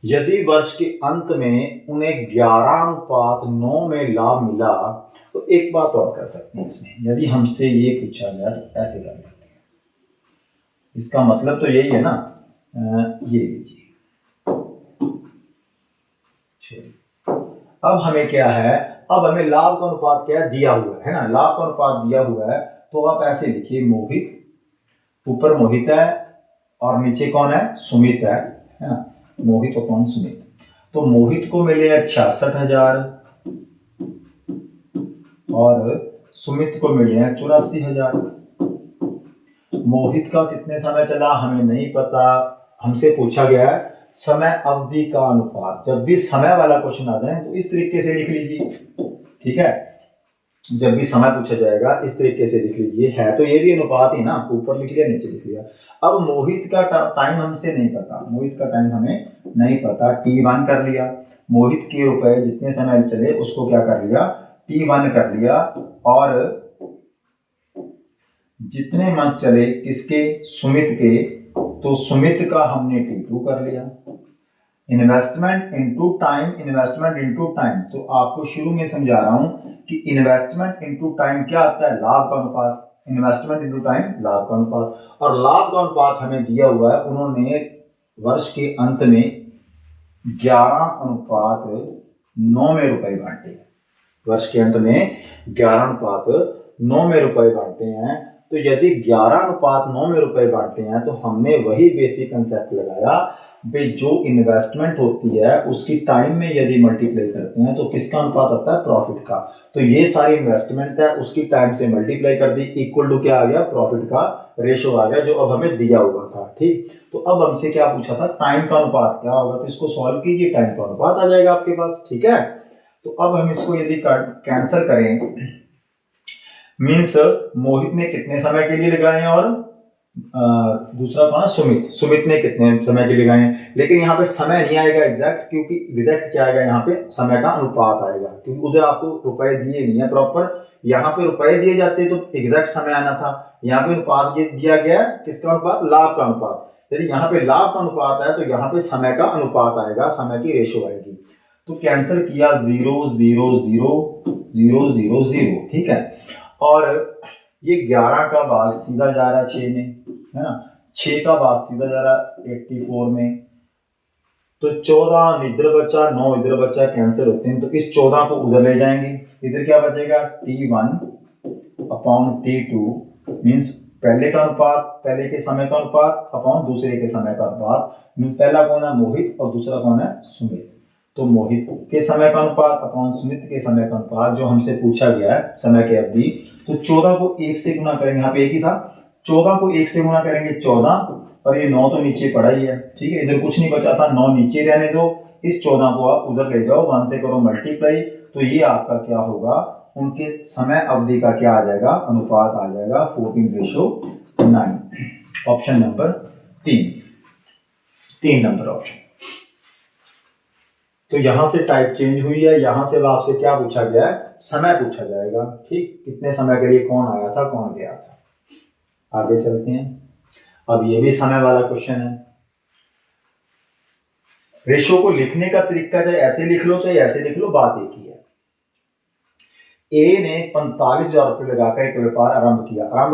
यदि वर्ष के अंत में उन्हें 11:9 में लाभ मिला तो एक बात और कर सकते हैं इसमें, यदि हमसे ये पूछा गया तो ऐसे कर लेते हैं। इसका मतलब तो यही है ना, ये लीजिए। अब हमें क्या है, अब हमें लाभ का अनुपात क्या है, दिया हुआ है ना, लाभ का अनुपात दिया हुआ है। तो आप ऐसे लिखिए, मोहित, ऊपर मोहित है और नीचे कौन है, सुमित है ना, मोहित अपॉन सुमित। तो मोहित को मिले 66,000 और सुमित को मिले हैं 84,000। मोहित का कितने समय चला हमें नहीं पता, हमसे पूछा गया है समय अवधि का अनुपात। जब भी समय वाला क्वेश्चन आ जाए तो इस तरीके से लिख लीजिए, ठीक है। जब भी समय पूछा जाएगा इस तरीके से लिख लीजिए, है तो ये भी अनुपात ही ना, ऊपर लिख लिया नीचे लिख लिया। अब मोहित का टाइम हमसे नहीं पता, मोहित का टाइम हमें नहीं पता, T1 कर लिया। मोहित के रुपए जितने समय चले उसको क्या कर लिया, T1 कर लिया। और जितने मंथ चले किसके, सुमित के, तो सुमित का हमने T2 कर लिया। Investment into time, investment into time, तो आपको शुरू में समझा रहा हूं कि इन्वेस्टमेंट इनटू टाइम क्या आता है, लाभ का अनुपात। इन्वेस्टमेंट इनटू टाइम लाभ का अनुपात, और लाभ का अनुपात हमें दिया हुआ है, उन्होंने वर्ष के अंत में 11:9 में रुपए बांटे। वर्ष के अंत में 11:9 में रुपए बांटे हैं। तो यदि 11:9 में रुपए बांटे हैं तो हमने वही बेसिक कंसेप्ट लगाया भाई, जो इन्वेस्टमेंट होती है उसकी टाइम में यदि मल्टीप्लाई करते हैं तो किसका अनुपात आता है, प्रॉफिट का। तो ये सारी इन्वेस्टमेंट है उसकी टाइम से मल्टीप्लाई कर दी, इक्वल टू क्या आ गया, प्रॉफिट का रेशो आ गया, जो अब हमें दिया हुआ था। ठीक, तो अब हमसे क्या पूछा था, टाइम का अनुपात क्या होगा, तो इसको सॉल्व कीजिए, टाइम का अनुपात आ जाएगा आपके पास। ठीक है, तो अब हम इसको यदि कैंसिल करें, मीन्स मोहित ने कितने समय के लिए लगाए हैं और दूसरा कौन है, सुमित ने कितने समय के लिए लगाए हैं। लेकिन यहाँ पे समय नहीं आएगा एग्जैक्ट, क्योंकि एग्जैक्ट क्या आएगा, यहाँ पे समय का अनुपात आएगा, क्योंकि उधर आपको रुपए दिए नहीं है प्रॉपर, यहाँ पे रुपए दिए जाते तो एग्जैक्ट समय आना था। यहाँ पे अनुपात दिया गया है, किसका अनुपात, लाभ का अनुपात। यदि यहाँ पे लाभ का अनुपात है तो यहाँ पे समय का अनुपात आएगा, समय की रेशो आएगी। तो कैंसिल किया 0 0 0 0 0 0, ठीक है। और ये 11 का भाग सीधा जा रहा है 6 में, है ना, 6 का भाग सीधा जा रहा है 84 में, तो 14 इधर बचा, 9 इधर बचा, कैंसिल होते हैं, तो इस 14 को उधर ले जाएंगे, इधर क्या बचेगा, T1 अपॉन T2, मीन्स पहले का अनुपात, पहले के समय का अनुपात अपॉन दूसरे के समय का अनुपात। पहला कौन है, मोहित, और दूसरा कौन है, सुमित। तो मोहित के समय का अनुपात अपॉन सुमित के समय का अनुपात, जो हमसे पूछा गया है समय के अवधि। तो 14 को 1 से गुना करेंगे, यहाँ पे एक ही था, 14 को 1 से गुना करेंगे 14, और ये 9 तो नीचे पड़ा ही है, ठीक है, इधर कुछ नहीं बचा था, 9 नीचे रहने दो, इस 14 को आप उधर ले जाओ, 1 से करो मल्टीप्लाई, तो ये आपका क्या होगा, उनके समय अवधि का क्या आ जाएगा, अनुपात आ जाएगा 14:9। Option number 3 number option. तो यहां से टाइप चेंज हुई है, यहां से आपसे क्या पूछा गया है, समय पूछा जाएगा। ठीक, कितने समय के लिए कौन आया था कौन गया था। आगे चलते हैं, अब ये भी समय वाला क्वेश्चन है। रेशो को लिखने का तरीका चाहे ऐसे लिख लो चाहे ऐसे लिख लो, बात एक ही है। ए ने 45,000 रुपये लगाकर एक व्यापार आरंभ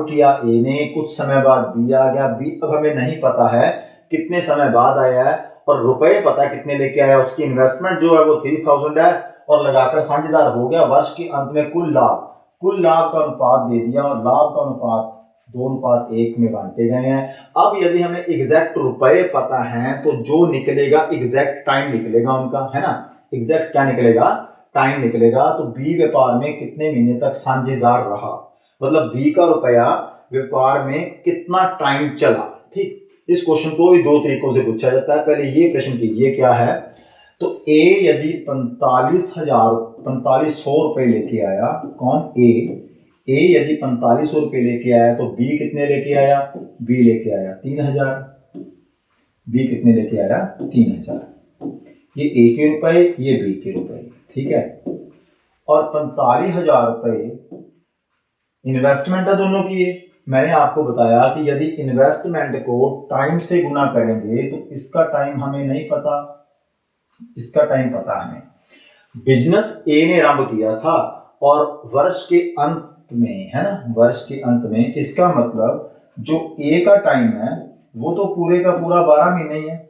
किया। ए ने, कुछ समय बाद बी आ गया, बी अब हमें नहीं पता है कितने समय बाद आया है, और रुपए पता कितने लेके आया, उसकी इन्वेस्टमेंट जो है वो 3000 है, और लगाकर साझेदार हो गया। वर्ष के अंत में कुल लाभ का अनुपात दे दिया, और लाभ का अनुपात 2:1 में बांटे गए हैं। अब यदि हमें एग्जैक्ट रुपए पता है तो जो निकलेगा एग्जैक्ट टाइम निकलेगा उनका, है ना, एग्जैक्ट क्या निकलेगा, टाइम निकलेगा। तो बी व्यापार में कितने महीने तक साझेदार रहा, मतलब बी का रुपया व्यापार में कितना टाइम चला। ठीक, इस क्वेश्चन को भी 2 तरीकों से पूछा जाता है। पहले ये प्रश्न कीजिए क्या है, तो ए यदि 45,100 रुपए लेके आया, कौन, ए यदि 4500 रुपए लेके आया, तो बी कितने लेके आया, बी लेके आया 3000, बी कितने लेके आया 3000। ये ए के रुपए, ये बी के रुपए, ठीक है। और 45,000 रुपए इन्वेस्टमेंट है दोनों की। मैंने आपको बताया कि यदि इन्वेस्टमेंट को टाइम से गुना करेंगे तो इसका टाइम हमें नहीं पता, इसका टाइम पता हमें। बिजनेस ए ने आरंभ किया था और वर्ष के अंत में, है ना, वर्ष के अंत में, इसका मतलब जो ए का टाइम है वो तो पूरे का पूरा 12 महीने ही है।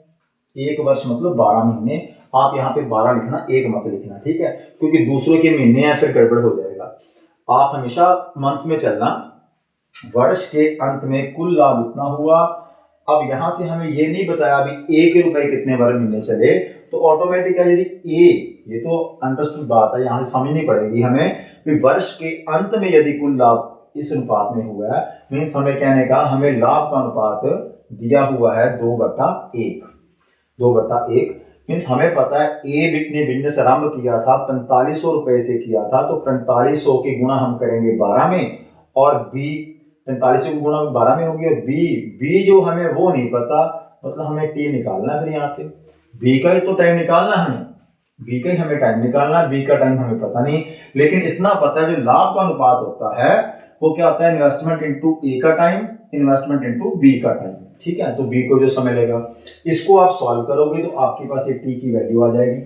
एक वर्ष मतलब 12 महीने। आप यहाँ पे 12 लिखना, 1 मत लिखना, ठीक है, क्योंकि दूसरों के महीने हैं फिर गड़बड़ हो जाएगा। आप हमेशा मंथ्स में चलना। वर्ष के अंत में कुल लाभ इतना हुआ, अब यहां से हमें ये नहीं बताया अभी ए के रुपए कितने बार महीने चले, तो ऑटोमेटिक है यदि ए, ये तो अंडरस्टूड बात है, यहां से समझनी पड़ेगी हमें कि वर्ष के अंत में यदि कुल लाभ इस अनुपात में हुआ है, मीन्स हमें कहने का हमें लाभ का अनुपात दिया हुआ है 2/1। 2/1 मीन्स हमें पता है ए ने बिजनेस आरंभ किया था 4500 रुपए से किया था, तो 4500 की गुणा हम करेंगे 12 में, और बी 4500 की गुणा 12 में होगी, और बी बी जो हमें वो नहीं पता, मतलब हमें टी निकालना है फिर यहाँ पे, बी का ही तो टाइम निकालना है हमें, बी का ही हमें टाइम निकालना है, बी का टाइम हमें पता नहीं, लेकिन इतना पता है जो लाभ का अनुपात होता है वो क्या होता है, इन्वेस्टमेंट इनटू ए का टाइम, इन्वेस्टमेंट इनटू बी का टाइम। ठीक है, तो बी को जो समय लेगा, इसको आप सॉल्व करोगे तो आपके पास ये टी की वैल्यू आ जाएगी।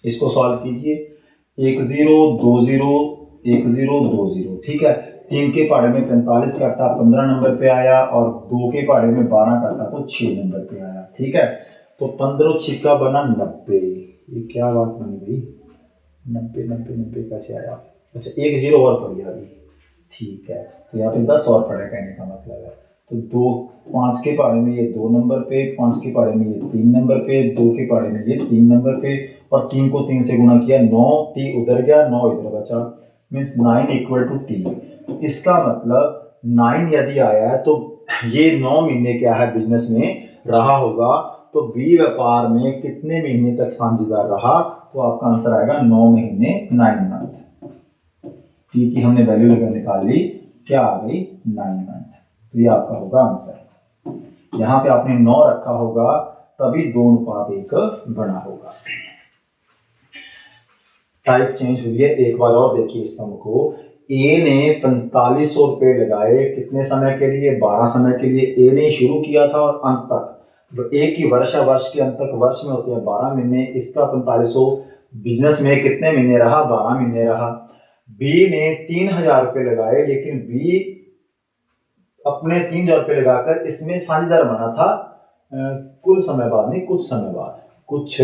इसको सॉल्व कीजिए, 1 0 2 0 1 0 2 0। ठीक है, 3 के पहाड़े में 45 काटा 15 नंबर पे आया, और 2 के पहाड़े में 12 काटा तो 6 नंबर पे आया। ठीक है, तो 15 छिक्का बना 90। ये क्या बात बनी भाई, 90 90 90 कैसे आया? अच्छा 1 0 और पड़ गया अभी। ठीक है, तो यहाँ पे 10 और पड़ा, कहने का मतलब है। तो 2 5 के पहाड़े में ये 2 नंबर पे, 5 के पहाड़े में ये 3 नंबर पे, 2 के पहाड़े में ये 3 नंबर पे, और 3 को 3 से गुणा किया, 9 टी उधर गया, 9 इधर बचा, मीन्स 9 इक्वल टू टी। इसका मतलब 9 यदि आया है तो ये 9 महीने क्या है बिजनेस में रहा होगा, तो बी व्यापार में कितने महीने तक साझेदार रहा, तो आपका आंसर आएगा 9 महीने 9 मंथ। टी की हमने वैल्यू निकाल ली, क्या आ गई 9 मंथ, तो ये आपका होगा आंसर। यहाँ पे आपने 9 रखा होगा तभी 2:1 बना होगा। टाइप चेंज हुई है, एक बार और देखिए इस सम को। ए ने 4500 रुपए लगाए, कितने समय के लिए, 12 समय के लिए। ए ने शुरू किया था और अंत तक, एक ही वर्ष है, वर्ष के अंत तक, वर्ष में होते हैं 12 महीने, इसका 4500 बिजनेस में कितने महीने रहा, 12 महीने रहा। बी ने 3000 रुपए लगाए, लेकिन बी अपने 3000 रुपए लगाकर इसमें साझेदार बना था कुल समय बाद नहीं, कुछ समय बाद, कुछ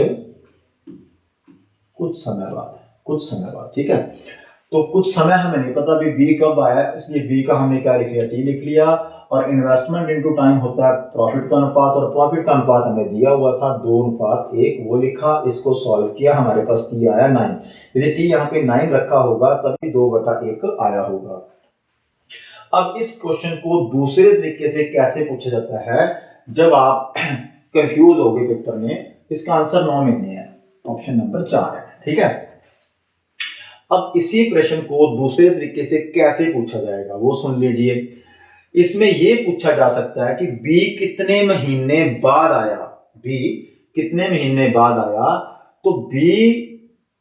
समय बाद। ठीक है, तो कुछ समय हमें नहीं पता अभी बी कब आया, इसलिए बी का हमने क्या लिख लिया, टी लिख लिया। और इन्वेस्टमेंट इनटू टाइम होता है प्रॉफिट का अनुपात, और प्रॉफिट का अनुपात हमें दिया हुआ था 2:1, वो लिखा, इसको सॉल्व किया, हमारे पास टी आया 9। यदि टी यहाँ पे 9 रखा होगा तभी 2/1 आया होगा। अब इस क्वेश्चन को दूसरे तरीके से कैसे पूछा जाता है, जब आप कंफ्यूज हो गए पेपर में, इसका आंसर 9 महीने है, ऑप्शन नंबर 4 है। ठीक है, अब इसी प्रश्न को दूसरे तरीके से कैसे पूछा जाएगा वो सुन लीजिए। इसमें यह पूछा जा सकता है कि बी कितने महीने बाद आया, बी कितने महीने बाद आया, तो बी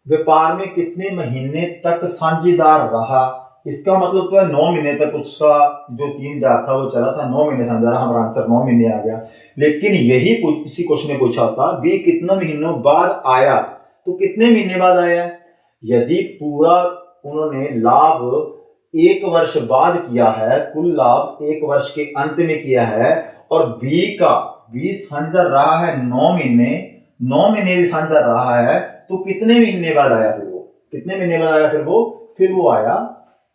व्यापार में कितने महीने तक साझेदार रहा। इसका मतलब तो है 9 महीने तक उसका जो 3000 था वो चला था, 9 महीने साझेदार, हमारा आंसर 9 महीने आ गया। लेकिन यही इसी क्वेश्चन में पूछा था बी कितने महीनों बाद आया, तो कितने महीने बाद आया। यदि पूरा उन्होंने लाभ 1 वर्ष बाद किया है, कुल लाभ 1 वर्ष के अंत में किया है, और बी साझेदार रहा है 9 महीने, 9 महीने साझेदार रहा है, तो कितने महीने बाद आया फिर वो, कितने महीने बाद आया फिर वो आया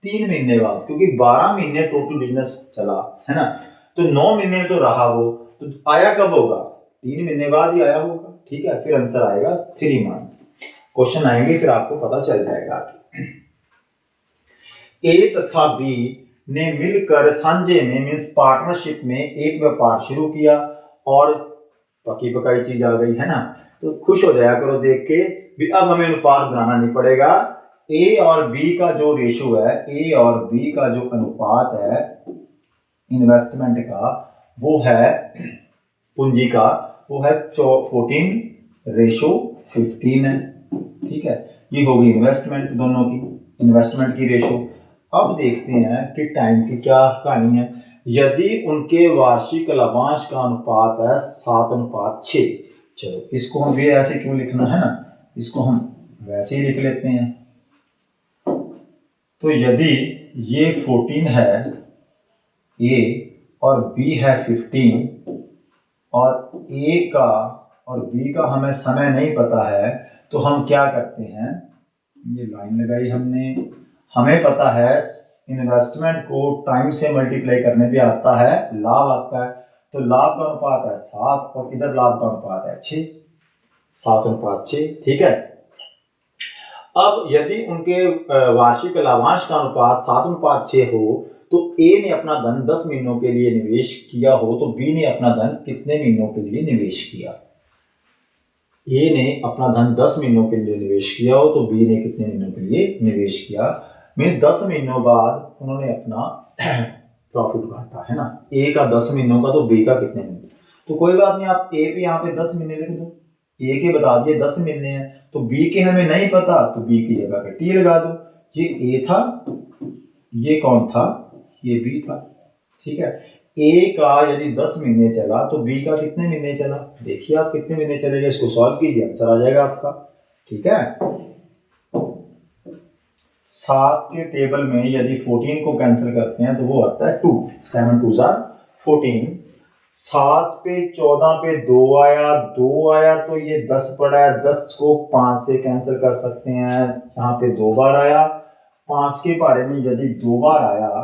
3 महीने बाद, क्योंकि 12 महीने टोटल बिजनेस चला है ना, तो 9 महीने तो रहा वो, तो आया कब होगा, 3 महीने बाद ही आया होगा। ठीक है, फिर आंसर आएगा 3 मंथ्स। क्वेश्चन आएंगे फिर आपको पता चल जाएगा। ए तथा बी ने मिलकर सांझे में मींस पार्टनरशिप में एक व्यापार शुरू किया, और पकी पकाई चीज आ गई है ना, तो खुश हो जाया करो देख के भी, अब हमें अनुपात बनाना नहीं पड़ेगा। ए और बी का जो रेशो है, ए और बी का जो अनुपात है इन्वेस्टमेंट का, वो है पूंजी का, वो है 14:15 है। ठीक है, ये होगी इन्वेस्टमेंट, दोनों की इन्वेस्टमेंट की रेशो। अब देखते हैं कि टाइम की क्या कहानी है। यदि उनके वार्षिक लाभांश का अनुपात है 7:6, चलो इसको हम भी ऐसे क्यों लिखना है ना, इसको हम वैसे ही लिख लेते हैं। तो यदि ये 14 है ए और बी है 15, और ए का और बी का हमें समय नहीं पता है, तो हम क्या करते हैं, ये लाइन लगाई हमने, हमें पता है इन्वेस्टमेंट को टाइम से मल्टीप्लाई करने पे आता है लाभ आता है, तो लाभ का अनुपात है 7 और इधर लाभ का अनुपात है 6, 7:6। ठीक है। अब यदि उनके वार्षिक लाभांश का अनुपात 7:6 हो तो ए ने अपना धन 10 महीनों के लिए निवेश किया हो तो बी ने अपना धन कितने महीनों के लिए निवेश किया। ए ने अपना धन 10 महीनों के लिए निवेश किया हो तो बी ने कितने महीनों के लिए निवेश किया। मीन्स 10 महीनों बाद उन्होंने अपना प्रॉफिट बांटा, है ना। ए का 10 महीनों का तो बी का कितने महीने। तो कोई बात नहीं, आप ए पे यहाँ पे 10 महीने लिख दो, ए के बता दिए 10 महीने हैं, तो बी के हमें नहीं पता तो बी की जगह पे टी लगा दो। ये ए था, ये कौन था, ये बी था। ठीक है। ए का यदि 10 महीने चला तो बी का कितने महीने चला, देखिए आप कितने महीने चलेगा, इसको सॉल्व कीजिए, आंसर आ जाएगा आपका। ठीक है। 7 के टेबल में यदि 14 को कैंसिल करते हैं तो वो आता है 2, 7 2 14। 7 पे 14 पे 2 आया, 2 आया तो ये 10 पड़ा है, 10 को 5 से कैंसिल कर सकते हैं, यहाँ पे 2 बार आया। 5 के पहाड़े में यदि 2 बार आया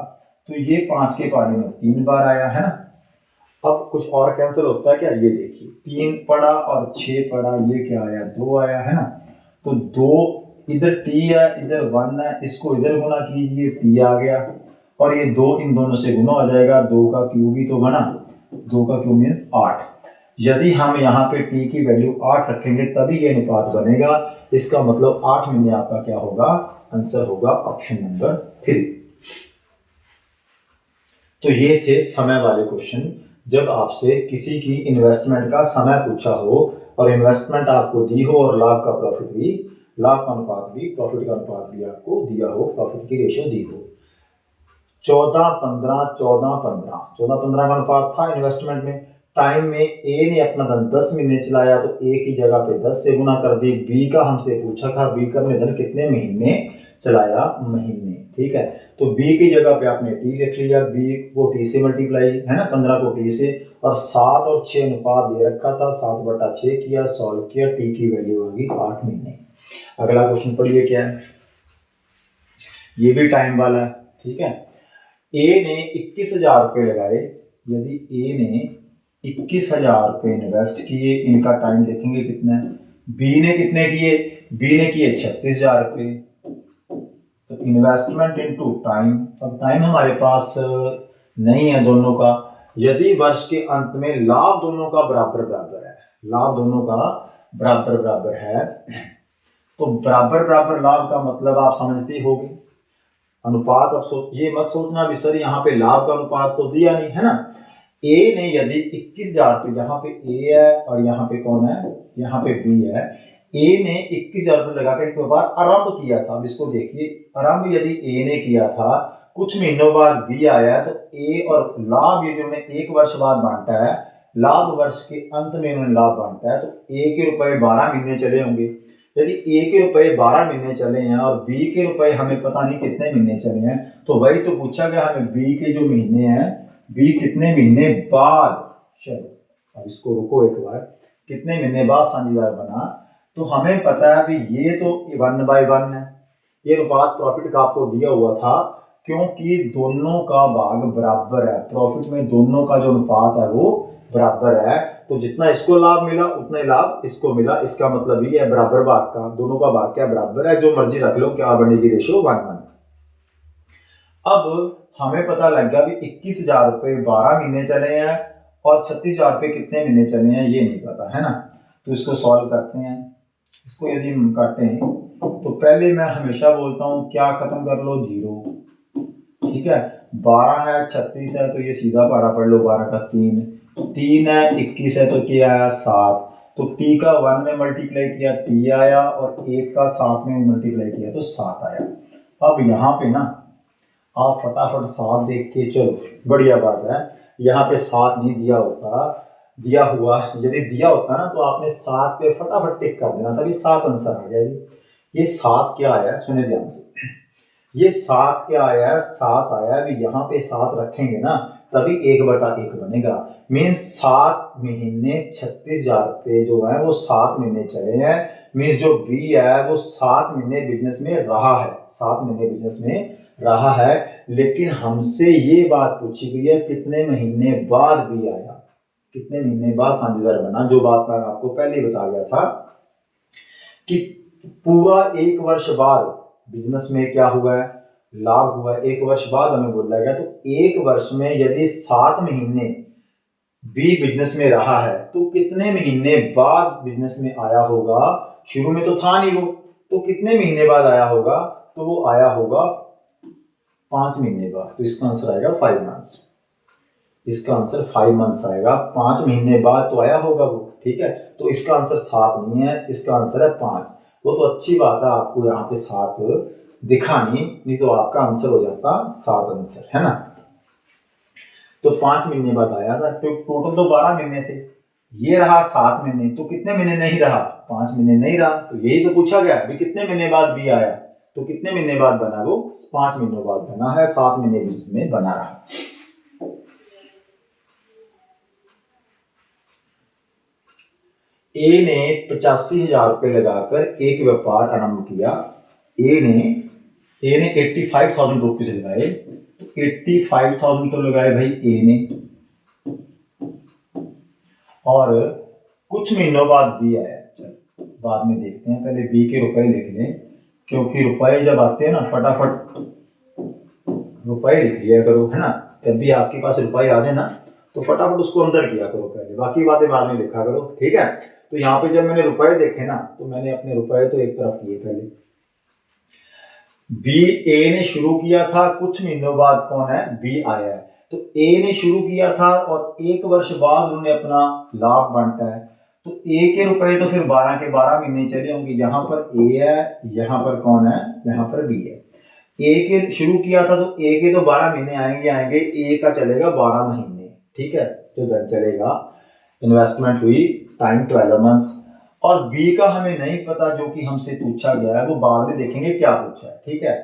तो ये 5 के पहाड़े में 3 बार आया, है ना। अब कुछ और कैंसिल होता है क्या, ये देखिए 3 पड़ा और 6 पड़ा, ये क्या आया, 2 आया, है ना। तो 2 इधर टी है, इधर 1 है, इसको इधर गुना कीजिए, टी आ गया, और ये 2 इन दोनों से गुना हो जाएगा, 2 का क्यूब ही तो बना, 2 का क्यूब मीन्स 8। यदि हम यहाँ पे टी की वैल्यू 8 रखेंगे तभी ये अनुपात बनेगा। इसका मतलब 8 महीने आपका क्या होगा, आंसर होगा ऑप्शन नंबर 3। तो ये थे समय वाले क्वेश्चन। जब आपसे किसी की इन्वेस्टमेंट का समय पूछा हो और इन्वेस्टमेंट आपको दी हो और लाभ का प्रॉफिट भी, लाभ का अनुपात भी, प्रॉफिट का अनुपात भी आपको दिया हो, प्रॉफिट की रेशियो दी हो। 14-15 14-15 14-15 का अनुपात था इन्वेस्टमेंट में। टाइम में ए ने अपना धन 10 महीने चलाया तो ए की जगह पे 10 से गुना कर दी। बी का हमसे पूछा था, बी का अपने धन कितने महीने चलाया, महीने। ठीक है। तो बी की जगह पे आपने टी लिख लिया, बी को टी से मल्टीप्लाई, है ना, 15 को टी से, और 7 और 6 अनुपात दे रखा था, 7/6 किया, सॉल्व किया, टी की वैल्यू होगी 8 महीने। अगला क्वेश्चन पढ़िए क्या है, ये भी टाइम वाला है। ठीक है। ए ने 21,000 रुपये लगाए, यदि ए ने 21,000 रुपये इन्वेस्ट किए, इनका टाइम देखेंगे कितना है। बी ने कितने किए, बी ने किए 36,000 रुपये, तो इन्वेस्टमेंट इनटू टाइम। अब टाइम हमारे पास नहीं है दोनों का। यदि वर्ष के अंत में लाभ दोनों का बराबर बराबर है, लाभ दोनों का बराबर बराबर है, तो बराबर बराबर लाभ का मतलब आप समझते होंगे, अनुपात। अब ये मत सोचना भी सर यहाँ पे लाभ का अनुपात तो दिया नहीं, है ना। ए ने यदि 21,000 रुपये, यहाँ पे ए है और यहाँ पे कौन है, यहाँ पे बी है। ए ने 21,000 रुपये लगाकर एक व्यापार आरंभ किया था। अब इसको देखिए, आरंभ यदि ए ने किया था, कुछ महीनों बाद बी आया, तो ए और लाभ ये जो एक वर्ष बाद बांटा है, लाभ वर्ष के अंत में उन्होंने लाभ बांटा है, तो ए के रुपए 12 महीने चले होंगे। यदि ए के रुपए 12 महीने चले हैं और बी के रुपए हमें पता नहीं कितने महीने चले हैं, तो वही तो पूछा गया हमें, बी के जो महीने हैं, बी कितने महीने बाद। चलो अब इसको रुको एक बार, कितने महीने बाद साझेदार बना, तो हमें पता है भी ये तो 1/1 है। ये अनुपात प्रॉफिट का आपको दिया हुआ था, क्योंकि दोनों का भाग बराबर है, प्रॉफिट में दोनों का जो अनुपात है वो बराबर है, तो जितना इसको लाभ मिला उतना ही लाभ इसको मिला। इसका मतलब ये है बराबर भाग का, दोनों का भाग क्या बराबर है, जो मर्जी रख लो, क्या बनेगी रेशियो 1:1। अब हमें पता लग गया भी 21,000 रुपये 12 महीने चले हैं और 36,000 रुपये कितने महीने चले हैं ये नहीं पता, है ना। तो इसको सॉल्व करते हैं। इसको यदि हम काटें तो पहले मैं हमेशा बोलता हूँ क्या खत्म कर लो, 0। ठीक है। 12 है, 36 है, तो ये सीधा पहाड़ा पढ़ लो, 12 का 3 है, 21 है, तो क्या आया 7। तो टी का 1 में मल्टीप्लाई किया, टी आया, और 1 का 7 में मल्टीप्लाई किया तो 7 आया। अब यहाँ पे ना आप फटाफट 7 देख के चलो, बढ़िया बात है, यहाँ पे 7 नहीं दिया होता, दिया हुआ, यदि दिया होता ना तो आपने 7 पे फटाफट टिक कर देना था, तभी 7 आंसर आ गया। ये 7 क्या आया, सुने ध्यान से, ये 7 क्या आया, 7 आया, अभी यहाँ पे 7 रखेंगे ना तभी 1/1 बनेगा। मीन्स 7 महीने 36,000 रुपये जो है वो 7 महीने चले हैं। मीन्स जो बी है वो 7 महीने बिजनेस में रहा है, 7 महीने बिजनेस में रहा है, लेकिन हमसे ये बात पूछी गई है कितने महीने बाद बी आया। कितने महीने बाद साझेदार बना, जो बात मैं आपको पहले ही बता गया था कि पूरा एक वर्ष बाद बिजनेस में क्या हुआ है, लाभ हुआ है। एक वर्ष बाद हमें बोला गया, तो एक वर्ष में यदि 7 महीने बी बिजनेस में रहा है तो कितने महीने बाद बिजनेस में आया होगा। शुरू में तो था नहीं वो, तो कितने महीने बाद आया होगा, तो वो आया होगा 5 महीने बाद। तो इसका आंसर आएगा 5 मंथ्स। इसका आंसर 5 मंथ्स आएगा, 5 महीने बाद तो आया होगा वो, ठीक है। तो इसका आंसर 7 नहीं है, इसका आंसर है 5। वो तो अच्छी बात है आपको यहाँ पे 7 दिखानी, नहीं तो आपका आंसर हो जाता 7 आंसर, है ना। तो 5 महीने बाद आया था, तो टोटल तो 12 महीने थे, ये रहा 7 महीने, तो कितने महीने नहीं रहा, 5 महीने नहीं रहा। तो यही तो पूछा गया भी कितने महीने बाद बी आया, तो कितने महीने बाद बना, वो 5 महीनों बाद बना है, 7 महीने बीच में बना रहा। ए ने 85,000 रुपए लगाकर एक व्यापार आरंभ किया। ए ने 85,000 रुपीज लगाए, तो 85,000 तो लगाए भाई ए ने, और कुछ महीनों बाद बी आया। चल बाद में देखते हैं, पहले बी के रुपए लिख लें, क्योंकि रुपए जब आते हैं ना फटाफट रुपए लिख लिया करो, है ना। जब भी आपके पास रुपए आ जाए ना तो फटाफट उसको अंदर किया करो पहले, बाकी बातें बाद में लिखा करो, ठीक है। तो यहाँ पे जब मैंने रुपए देखे ना, तो मैंने अपने रुपए तो एक तरफ किए पहले। बी ए ने शुरू किया था, कुछ महीनों बाद कौन है, बी आया है। तो ए ने शुरू किया था और एक वर्ष बाद उन्होंने अपना लाभ बांटा है, तो ए के रुपए तो फिर 12 के 12 महीने चले होंगे। यहाँ पर ए है, यहाँ पर कौन है, यहाँ पर बी है। ए के शुरू किया था तो ए के तो 12 महीने आएंगे, ए का चलेगा 12 महीने, ठीक है। तो धन चलेगा, इन्वेस्टमेंट हुई, टाइम 12 मंथ्स। और बी का हमें नहीं पता, जो कि हमसे पूछा गया है, वो बाद में देखेंगे क्या पूछा है, ठीक है।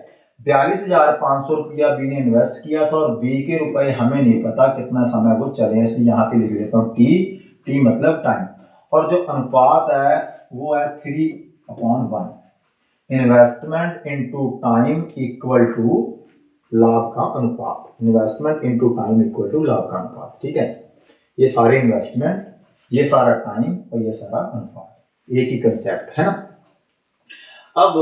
42,500 रुपया बी ने इन्वेस्ट किया था, और बी के रुपए हमें नहीं पता कितना समय वो चले, इसलिए यहाँ पे लिख लेता हूँ टी मतलब टाइम। और जो अनुपात है वो है 3/1, investment into time equal to लाभ का अनुपात, investment into time equal to लाभ का अनुपात, ठीक है। ये सारे इन्वेस्टमेंट, ये सारा टाइम और ये सारा अनुपात, एक ही कंसेप्ट है ना। अब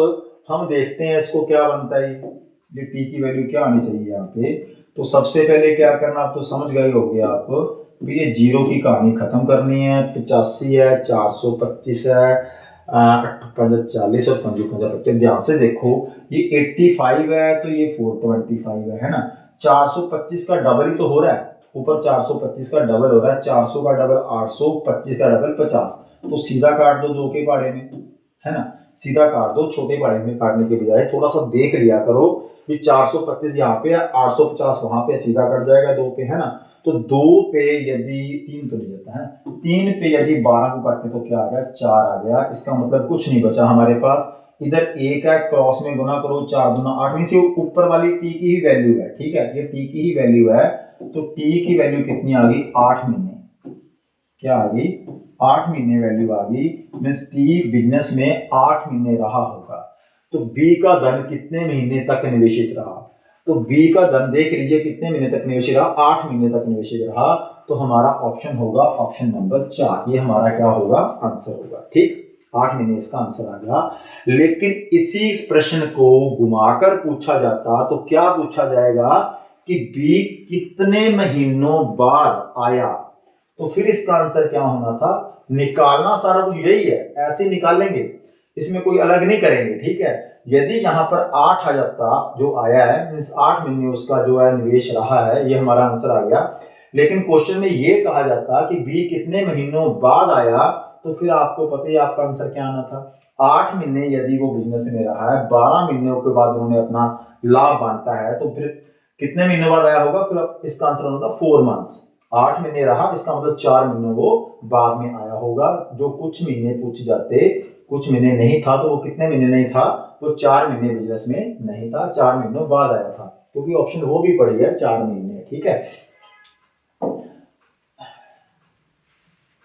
हम देखते हैं इसको क्या बनता है, ये टी की वैल्यू क्या आनी चाहिए यहाँ पे। तो सबसे पहले क्या करना, आप तो समझ गए होंगे आप, ये जीरो की कहानी खत्म करनी है। 85 है, 425 है, 40 और 55। ध्यान से देखो, ये 85 है तो ये 425 है ना। 425 का डबल ही तो हो रहा है, ऊपर 425 का डबल हो रहा है, 400 का डबल 800, 25 का डबल 50। तो सीधा काट दो 2 के पहाड़े में, है ना, सीधा काट दो, छोटे पहाड़े में काटने के बजाय थोड़ा सा देख लिया करो कि 425 यहाँ पे है, 850 वहां पे, सीधा कट जाएगा 2 पे, है ना। तो 2 पे यदि 3 तो नहीं जाता है, 3 पे यदि 12 को काटते तो क्या आ गया, 4 आ गया। इसका मतलब कुछ नहीं बचा हमारे पास, इधर एक है, क्रॉस में गुना करो, 4 दूना 8, मीन से ऊपर वाली टी की ही वैल्यू है, ठीक है, ये टी की ही वैल्यू है। तो टी की वैल्यू कितनी आ गई, 8 महीने, क्या आ गई, 8 महीने वैल्यू आ गई। मीन्स टी बिजनेस में 8 महीने रहा होगा। तो बी का धन कितने महीने तक निवेशित रहा, तो बी का धन देख लीजिए कितने महीने तक निवेशित रहा, 8 महीने तक निवेशित रहा। तो हमारा ऑप्शन होगा ऑप्शन नंबर 4, ये हमारा क्या होगा, आंसर होगा, ठीक। 8 महीने इसका आंसर आ गया। लेकिन इसी प्रश्न को घुमाकर पूछा जाता तो क्या पूछा जाएगा कि बी कितने महीनों बाद आया, तो फिर इसका आंसर क्या होना था, निकालना सारा कुछ यही है, ऐसे निकालेंगे, इसमें कोई अलग नहीं करेंगे, ठीक है। यदि यहाँ पर 8 आ जाता, जो आया है मीन्स 8 महीने उसका जो है निवेश रहा है, ये हमारा आंसर आ गया। लेकिन क्वेश्चन में ये कहा जाता कि बी कितने महीनों बाद आया, तो फिर आपको पता ही आपका आंसर क्या आना था, 8 महीने यदि वो बिजनेस में रहा है, 12 महीनों के बाद उन्होंने अपना लाभ बांटा है, तो फिर कितने महीनों बाद आया होगा, फिर इसका आंसर होगा 4 मंथ्स। 8 महीने रहा, इसका मतलब 4 महीने वो बाद में आया होगा। जो कुछ महीने पूछ जाते, कुछ महीने नहीं था, तो वो कितने महीने नहीं था, वो 4 महीने बिजनेस में नहीं था, 4 महीनों बाद आया था, क्योंकि ऑप्शन वो भी पड़ी है 4 महीने, ठीक है।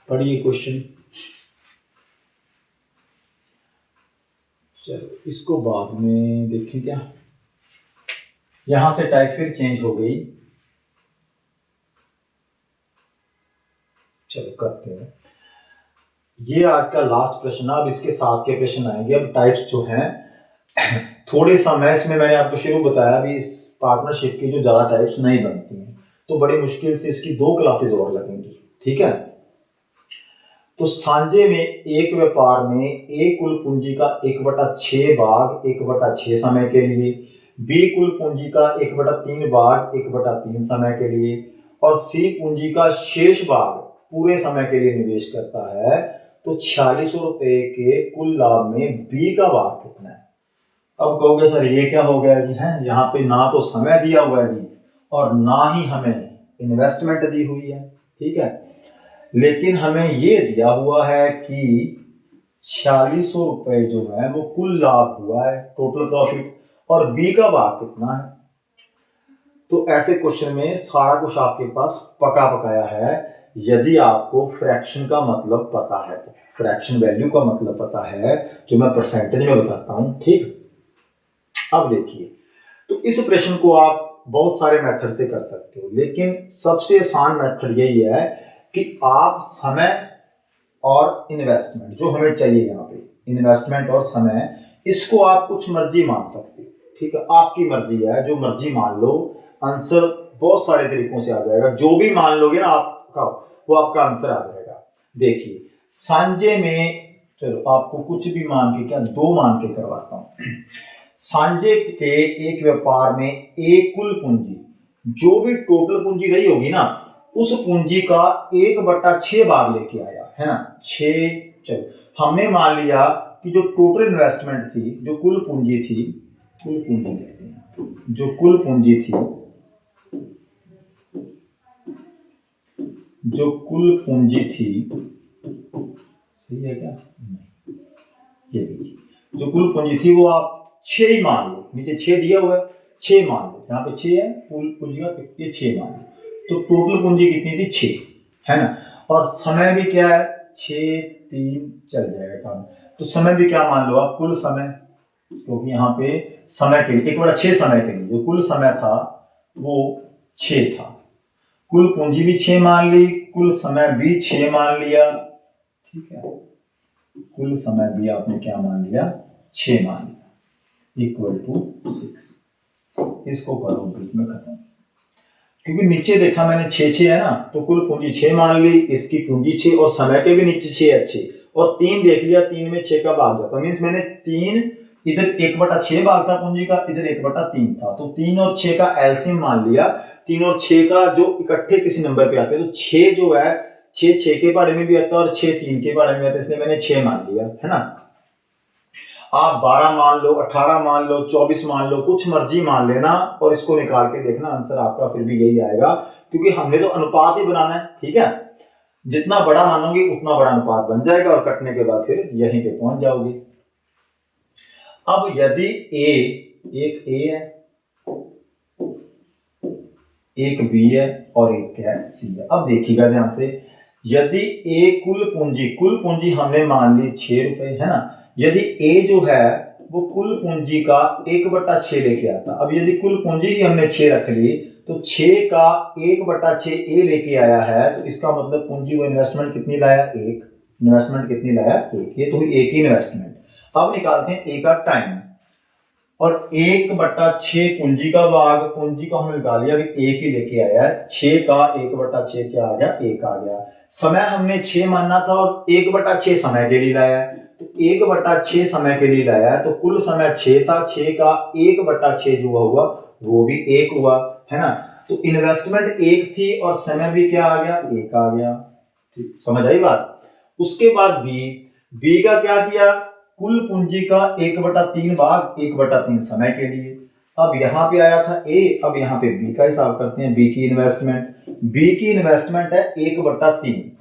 पढ़िए क्वेश्चन, चलो इसको बाद में देखें क्या। यहां से टाइप फिर चेंज हो गई, चलो करते हैं। ये आज का लास्ट प्रश्न है। अब इसके साथ के प्रश्न आएंगे। अब टाइप्स जो हैं थोड़े समय इसमें मैंने आपको शुरू बताया भी इस पार्टनरशिप की जो ज्यादा टाइप्स नहीं बनती हैं, तो बड़ी मुश्किल से इसकी 2 क्लासेस और लगेंगी। ठीक है, तो सांझे में एक व्यापार में ए कुल पूंजी का 1/6 भाग 1/6 समय के लिए, बी कुल पूंजी का 1/3 भाग 1/3 समय के लिए और सी पूंजी का शेष भाग पूरे समय के लिए निवेश करता है, तो 4600 रुपए के कुल लाभ में बी का भाग कितना है। अब कहोगे सर ये क्या हो गया जी, है यहाँ पे ना तो समय दिया हुआ है जी और ना ही हमें इन्वेस्टमेंट दी हुई है। ठीक है, लेकिन हमें ये दिया हुआ है कि 4600 रुपए जो है वो कुल लाभ हुआ है, टोटल प्रॉफिट, और बी का भाग कितना है। तो ऐसे क्वेश्चन में सारा कुछ आपके पास पका पकाया है। यदि आपको फ्रैक्शन का मतलब पता है, तो फ्रैक्शन वैल्यू का मतलब पता है, जो मैं परसेंटेज में बताता हूं। ठीक, अब देखिए, तो इस प्रश्न को आप बहुत सारे मेथड से कर सकते हो, लेकिन सबसे आसान मेथड यही है कि आप समय और इन्वेस्टमेंट जो हमें चाहिए, यहाँ पे इन्वेस्टमेंट और समय, इसको आप कुछ मर्जी मान सकते हो। ठीक है, आपकी मर्जी है, जो मर्जी मान लो, आंसर बहुत सारे तरीकों से आ जाएगा। जो भी मान लोगे ना आपका, वो आपका आंसर आ जाएगा। देखिए, सांझे में, चलो आपको कुछ भी मान के, क्या 2 मान के करवाता हूं। सांझे के एक व्यापार में एक कुल पूंजी, जो भी टोटल पूंजी रही होगी ना, उस पूंजी का 1/6 भाग लेके आया है ना, 6। चलो हमने मान लिया कि जो टोटल इन्वेस्टमेंट थी, जो कुल पूंजी थी, कुल पूंजी लिखते हैं, जो कुल पूंजी थी, जो कुल पूंजी थी, सही है क्या, ये देखिए, जो कुल पूंजी थी वो आप 6 ही मान लो, नीचे 6 दिया हुआ है, 6 मान लो, यहाँ पे 6 है, कुल पूंजी का ये 6 मान लो, तो टोटल पूंजी कितनी थी, 6, है ना। और समय भी क्या है, 6 3 चल जाएगा काम। तो समय भी क्या मान लो आप, कुल समय, क्योंकि यहाँ पे समय के लिए 1/6 समय के लिए जो कुल समय था वो 6 था। कुल पूंजी भी 6 मान ली, कुल समय भी 6 मान लिया। ठीक है, कुल समय भी आपने क्या मान लिया, 6 मान लिया, इक्वल टू 6। इसको करो बीच में खत्म, क्योंकि नीचे देखा मैंने 6 है ना, तो कुल पूंजी 6 मान ली, इसकी पूंजी 6 और समय के भी नीचे 6 अच्छे, और 3 देख लिया, 3 में 6 का भाग जाता, मीन्स मैंने 3 इधर 1/6 भाग था पूंजी का, इधर 1/3 था, तो 3 और 6 का एलसीएम मान लिया। 3 और 6 का जो इकट्ठे किसी नंबर पे आते हैं, तो 6 जो है 6 के बारे में भी आता है और 6 3 के बारे में आता है, इसलिए मैंने 6 मान लिया, है ना। आप 12 मान लो, 18 मान लो, 24 मान लो, कुछ मर्जी मान लेना, और इसको निकाल के देखना, आंसर आपका फिर भी यही आएगा, क्योंकि हमने तो अनुपात ही बनाना है। ठीक है, जितना बड़ा मानोगे उतना बड़ा अनुपात बन जाएगा, और कटने के बाद फिर यहीं पे पहुंच जाओगे। अब यदि एक ए है, एक बी है और एक क्या है, सी है। अब देखिएगा ध्यान से, यदि ए कुल पूंजी हमने मान ली 6 रुपए, है ना। यदि ए जो है वो कुल पूंजी का 1/6 लेके आता, अब यदि कुल पूंजी ही हमने 6 रख ली, तो 6 का 1/6 ए लेके आया है, तो इसका मतलब पूंजी वो इन्वेस्टमेंट कितनी लाया, 1। इन्वेस्टमेंट कितनी लाया, 1। ये तो एक ही इन्वेस्टमेंट। अब निकालते हैं ए का टाइम, और 1/6 पूंजी का भाग, पूंजी को हमने निकाल लिया, अभी 1 ही लेके आया है, 6 का 1/6 क्या आ गया, 1 आ गया। समय हमने 6 मानना था और 1/6 समय के लिए लाया है, तो 1/6 समय के लिए लाया है, तो कुल समय 6 था, 6 का 1/6 जो हुआ वो भी 1 हुआ, है ना। तो इन्वेस्टमेंट 1 थी और समय भी क्या आ गया, 1 आ गया। ठीक, समझ आई बात। उसके बाद बी का क्या किया, कुल पूंजी का 1/3 भाग 1/3 समय के लिए। अब यहां पे आया था ए, अब यहां पे बी का हिसाब करते हैं। बी की इन्वेस्टमेंट है 1/3,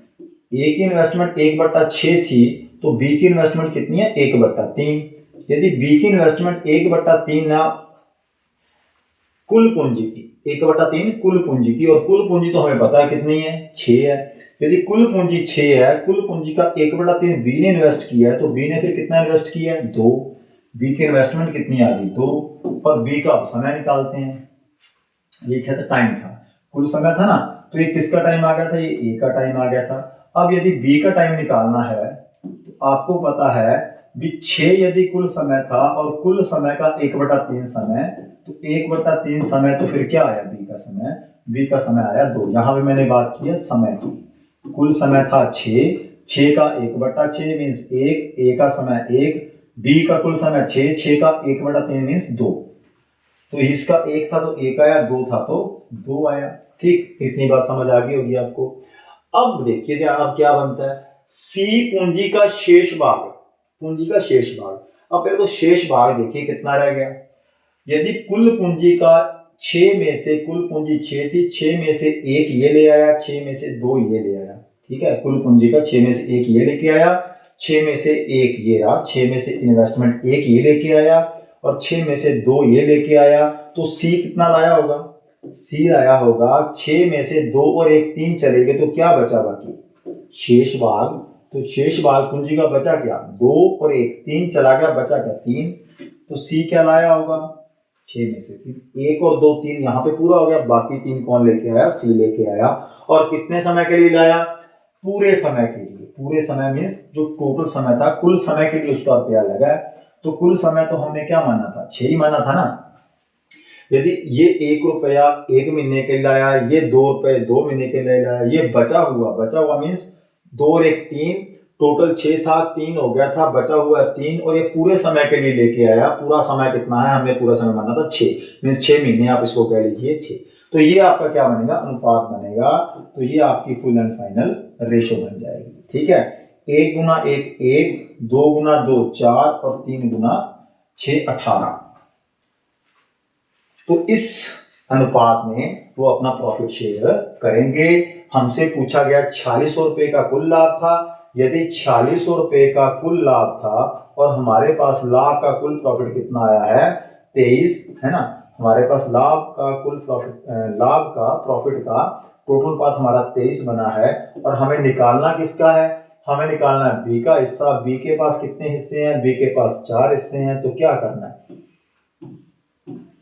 ए की इन्वेस्टमेंट 1/6 थी, तो बी की इन्वेस्टमेंट कितनी है, 1/3। यदि बी की इन्वेस्टमेंट 1/3 ना, कुल पूंजी की 1/3 कुल पूंजी की, और कुल पूंजी तो हमें पता है कितनी है, 6 है। यदि कुल पूंजी 6 है, कुल पूंजी का 1/3 बी ने इन्वेस्ट किया है, तो बी ने फिर कितना इन्वेस्ट किया है, 2। बी की इन्वेस्टमेंट कितनी आ गई, 2, और बी का समय निकालते हैं। ये क्या था, टाइम था, कुल समय था ना, तो ये किसका टाइम आ गया था, ये ए का टाइम आ गया था। अब यदि बी का टाइम निकालना है तो आपको पता है भी 6 यदि कुल समय था और कुल समय का 1/3 समय, तो 1/3 समय तो फिर क्या आया बी का समय? बी का समय आया 2। यहां पे मैंने बात की है समय की। कुल समय था 6 का 1/6 मीन्स 1, ए का समय 1, बी का कुल समय 6 का 1/3 मीन्स 2। तो इसका 1 था तो 1 आया, 2 था तो 2 आया। ठीक, इतनी बात समझ आ गई होगी आपको। अब देखिए अब क्या बनता है, सी पूंजी का शेष भाग, पूंजी का शेष भाग। अब पहले तो शेष भाग देखिए कितना रह गया। यदि कुल पूंजी का 6 में से, कुल पूंजी 6 थी, 6 में से 1 ये ले आया, 6 में से 2 ये ले आया। ठीक है, कुल पूंजी का 6 में से 1 ये लेके आया, 6 में से 1 ये रहा, 6 में से इन्वेस्टमेंट 1 ये लेके आया और 6 में से 2 ये लेके आया। तो सी कितना लाया होगा? सी लाया होगा 6 में से 2 और 1 3 चले गए तो क्या बचा बाकी? शेष भाग। तो शेष भाग पूंजी का बचा क्या? 2 और 1 3 चला गया, बचा क्या? 3। तो सी क्या लाया होगा? 6 में से 3, 1 और 2 3 यहाँ पे पूरा हो गया, बाकी 3 कौन लेके आया? सी लेके आया। और कितने समय के लिए लाया? पूरे समय के लिए। पूरे समय मीन्स जो टोटल समय था, कुल समय के लिए उसका रुपया लगा। तो कुल समय तो हमने क्या माना था? 6 ही माना था ना। यदि ये 1 रुपया 1 महीने के लिए लाया, ये 2 रुपए 2 महीने के लिए लाया, ये बचा हुआ मीन्स 2 और 1 3, टोटल 6 था, 3 हो गया था, बचा हुआ 3 और ये पूरे समय के लिए लेके आया। पूरा समय कितना है? हमने पूरा समय माना था 6 मीन्स 6 महीने, आप इसको कह लीजिए 6। तो ये आपका क्या बनेगा? अनुपात बनेगा। तो ये आपकी फुल एंड फाइनल रेशो बन जाएगी। ठीक है, 1 गुना 1 1, 2 गुना 2 4 और 3 गुना 6 18। तो इस अनुपात में वो अपना प्रॉफिट शेयर करेंगे। हमसे पूछा गया 4600 रुपए का कुल लाभ था। यदि 4600 रुपए का कुल लाभ था और हमारे पास लाभ का कुल प्रॉफिट कितना आया है? 23, है ना। हमारे पास लाभ का कुल प्रॉफिट, लाभ का प्रॉफिट का टोटल पार्ट हमारा 23 बना है और हमें निकालना किसका है? हमें निकालना है बी का हिस्सा। बी के पास कितने हिस्से हैं? बी के पास 4 हिस्से हैं। तो क्या करना है?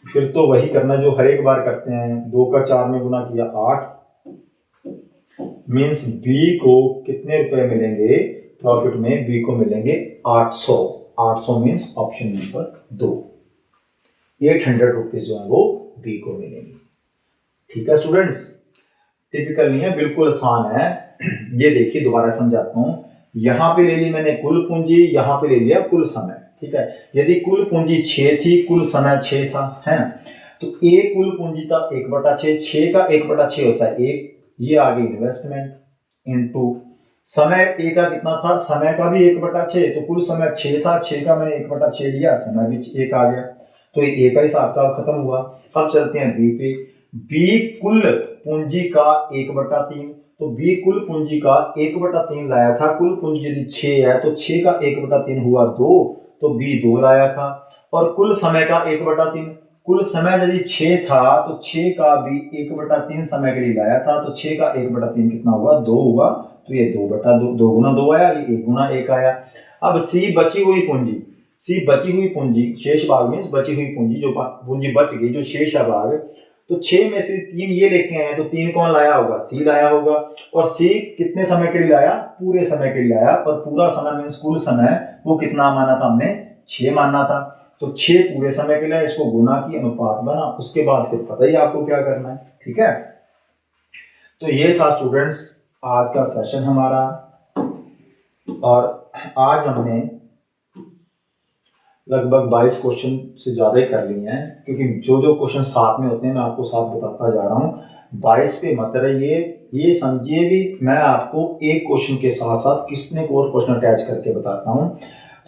फिर तो वही करना जो हर एक बार करते हैं, 2 का 4 में गुना किया 8 मीन्स बी को कितने रुपए मिलेंगे प्रॉफिट में? बी को मिलेंगे 800। 800 मीन्स ऑप्शन नंबर 2, 800 रुपीज जो है वो बी को मिलेंगे। ठीक है स्टूडेंट्स, टिपिकल नहीं है, बिल्कुल आसान है। ये देखिए दोबारा समझाता हूं। यहां पे ले ली मैंने कुल पूंजी, यहां पे ले लिया कुल समय। ठीक है, यदि कुल पूंजी 6 थी, कुल समय 6 था, है ना। तो ए कुल पूंजी था 1/6, 6 का 1/6 होता है 1। ये आ गई इन्वेस्टमेंट इनटू समय। ए का कितना था? समय का भी 1/6, तो कुल समय 6 था, 6 का मैंने 1/6 लिया, समय भी 1 आ गया। तो ए का हिसाब किताब खत्म हुआ। अब चलते हैं बी पे। बी कुल पूंजी का 1/3, तो बी कुल पूंजी का 1/3 लाया था। कुल पूंजी यदि 6 है तो 6 का 1/3 हुआ 2, तो बी 2 लाया था। और कुल समय का 1/3, कुल समय यदि 6 था तो 6 का भी 1/3 समय के लिए लाया था, तो 6 का 1/3 कितना हुआ? 2 हुआ। तो ये 2/2, 2 गुना 2 आया, ये 1 गुना 1 आया। अब सी बची हुई पूंजी, सी बची हुई पूंजी, शेष भाग मीन्स बची हुई पूंजी, जो पूंजी बच गई, जो शेष है भाग, तो 6 में से 3 ये लेके आए, तो 3 कौन लाया होगा? सी लाया होगा। और सी कितने समय के लिए लाया? पूरे समय के लिए लाया। और पूरा समय मीन्स कुल समय वो कितना माना था हमने? 6 मानना था। तो 6 पूरे समय के लिए, इसको गुना की, अनुपात बना। उसके बाद फिर पता ही आपको क्या करना है। ठीक है, तो ये था स्टूडेंट्स आज का सेशन हमारा। और आज हमने लगभग 22 क्वेश्चन से ज्यादा ही कर लिए हैं, क्योंकि जो जो क्वेश्चन साथ में होते हैं मैं आपको साथ बताता जा रहा हूँ। 22 पे मत रहिए, ये समझिए भी मैं आपको एक क्वेश्चन के साथ साथ किसने को और क्वेश्चन अटैच करके बताता हूँ।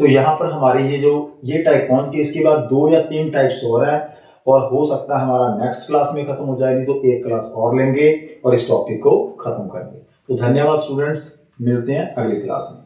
तो यहाँ पर हमारी ये टाइप पहुंच गई, इसके बाद 2 या 3 टाइप्स और है, और हो सकता है हमारा नेक्स्ट क्लास में खत्म हो जाएगी, तो एक क्लास और लेंगे और इस टॉपिक को खत्म करेंगे। तो धन्यवाद स्टूडेंट्स, मिलते हैं अगली क्लास में।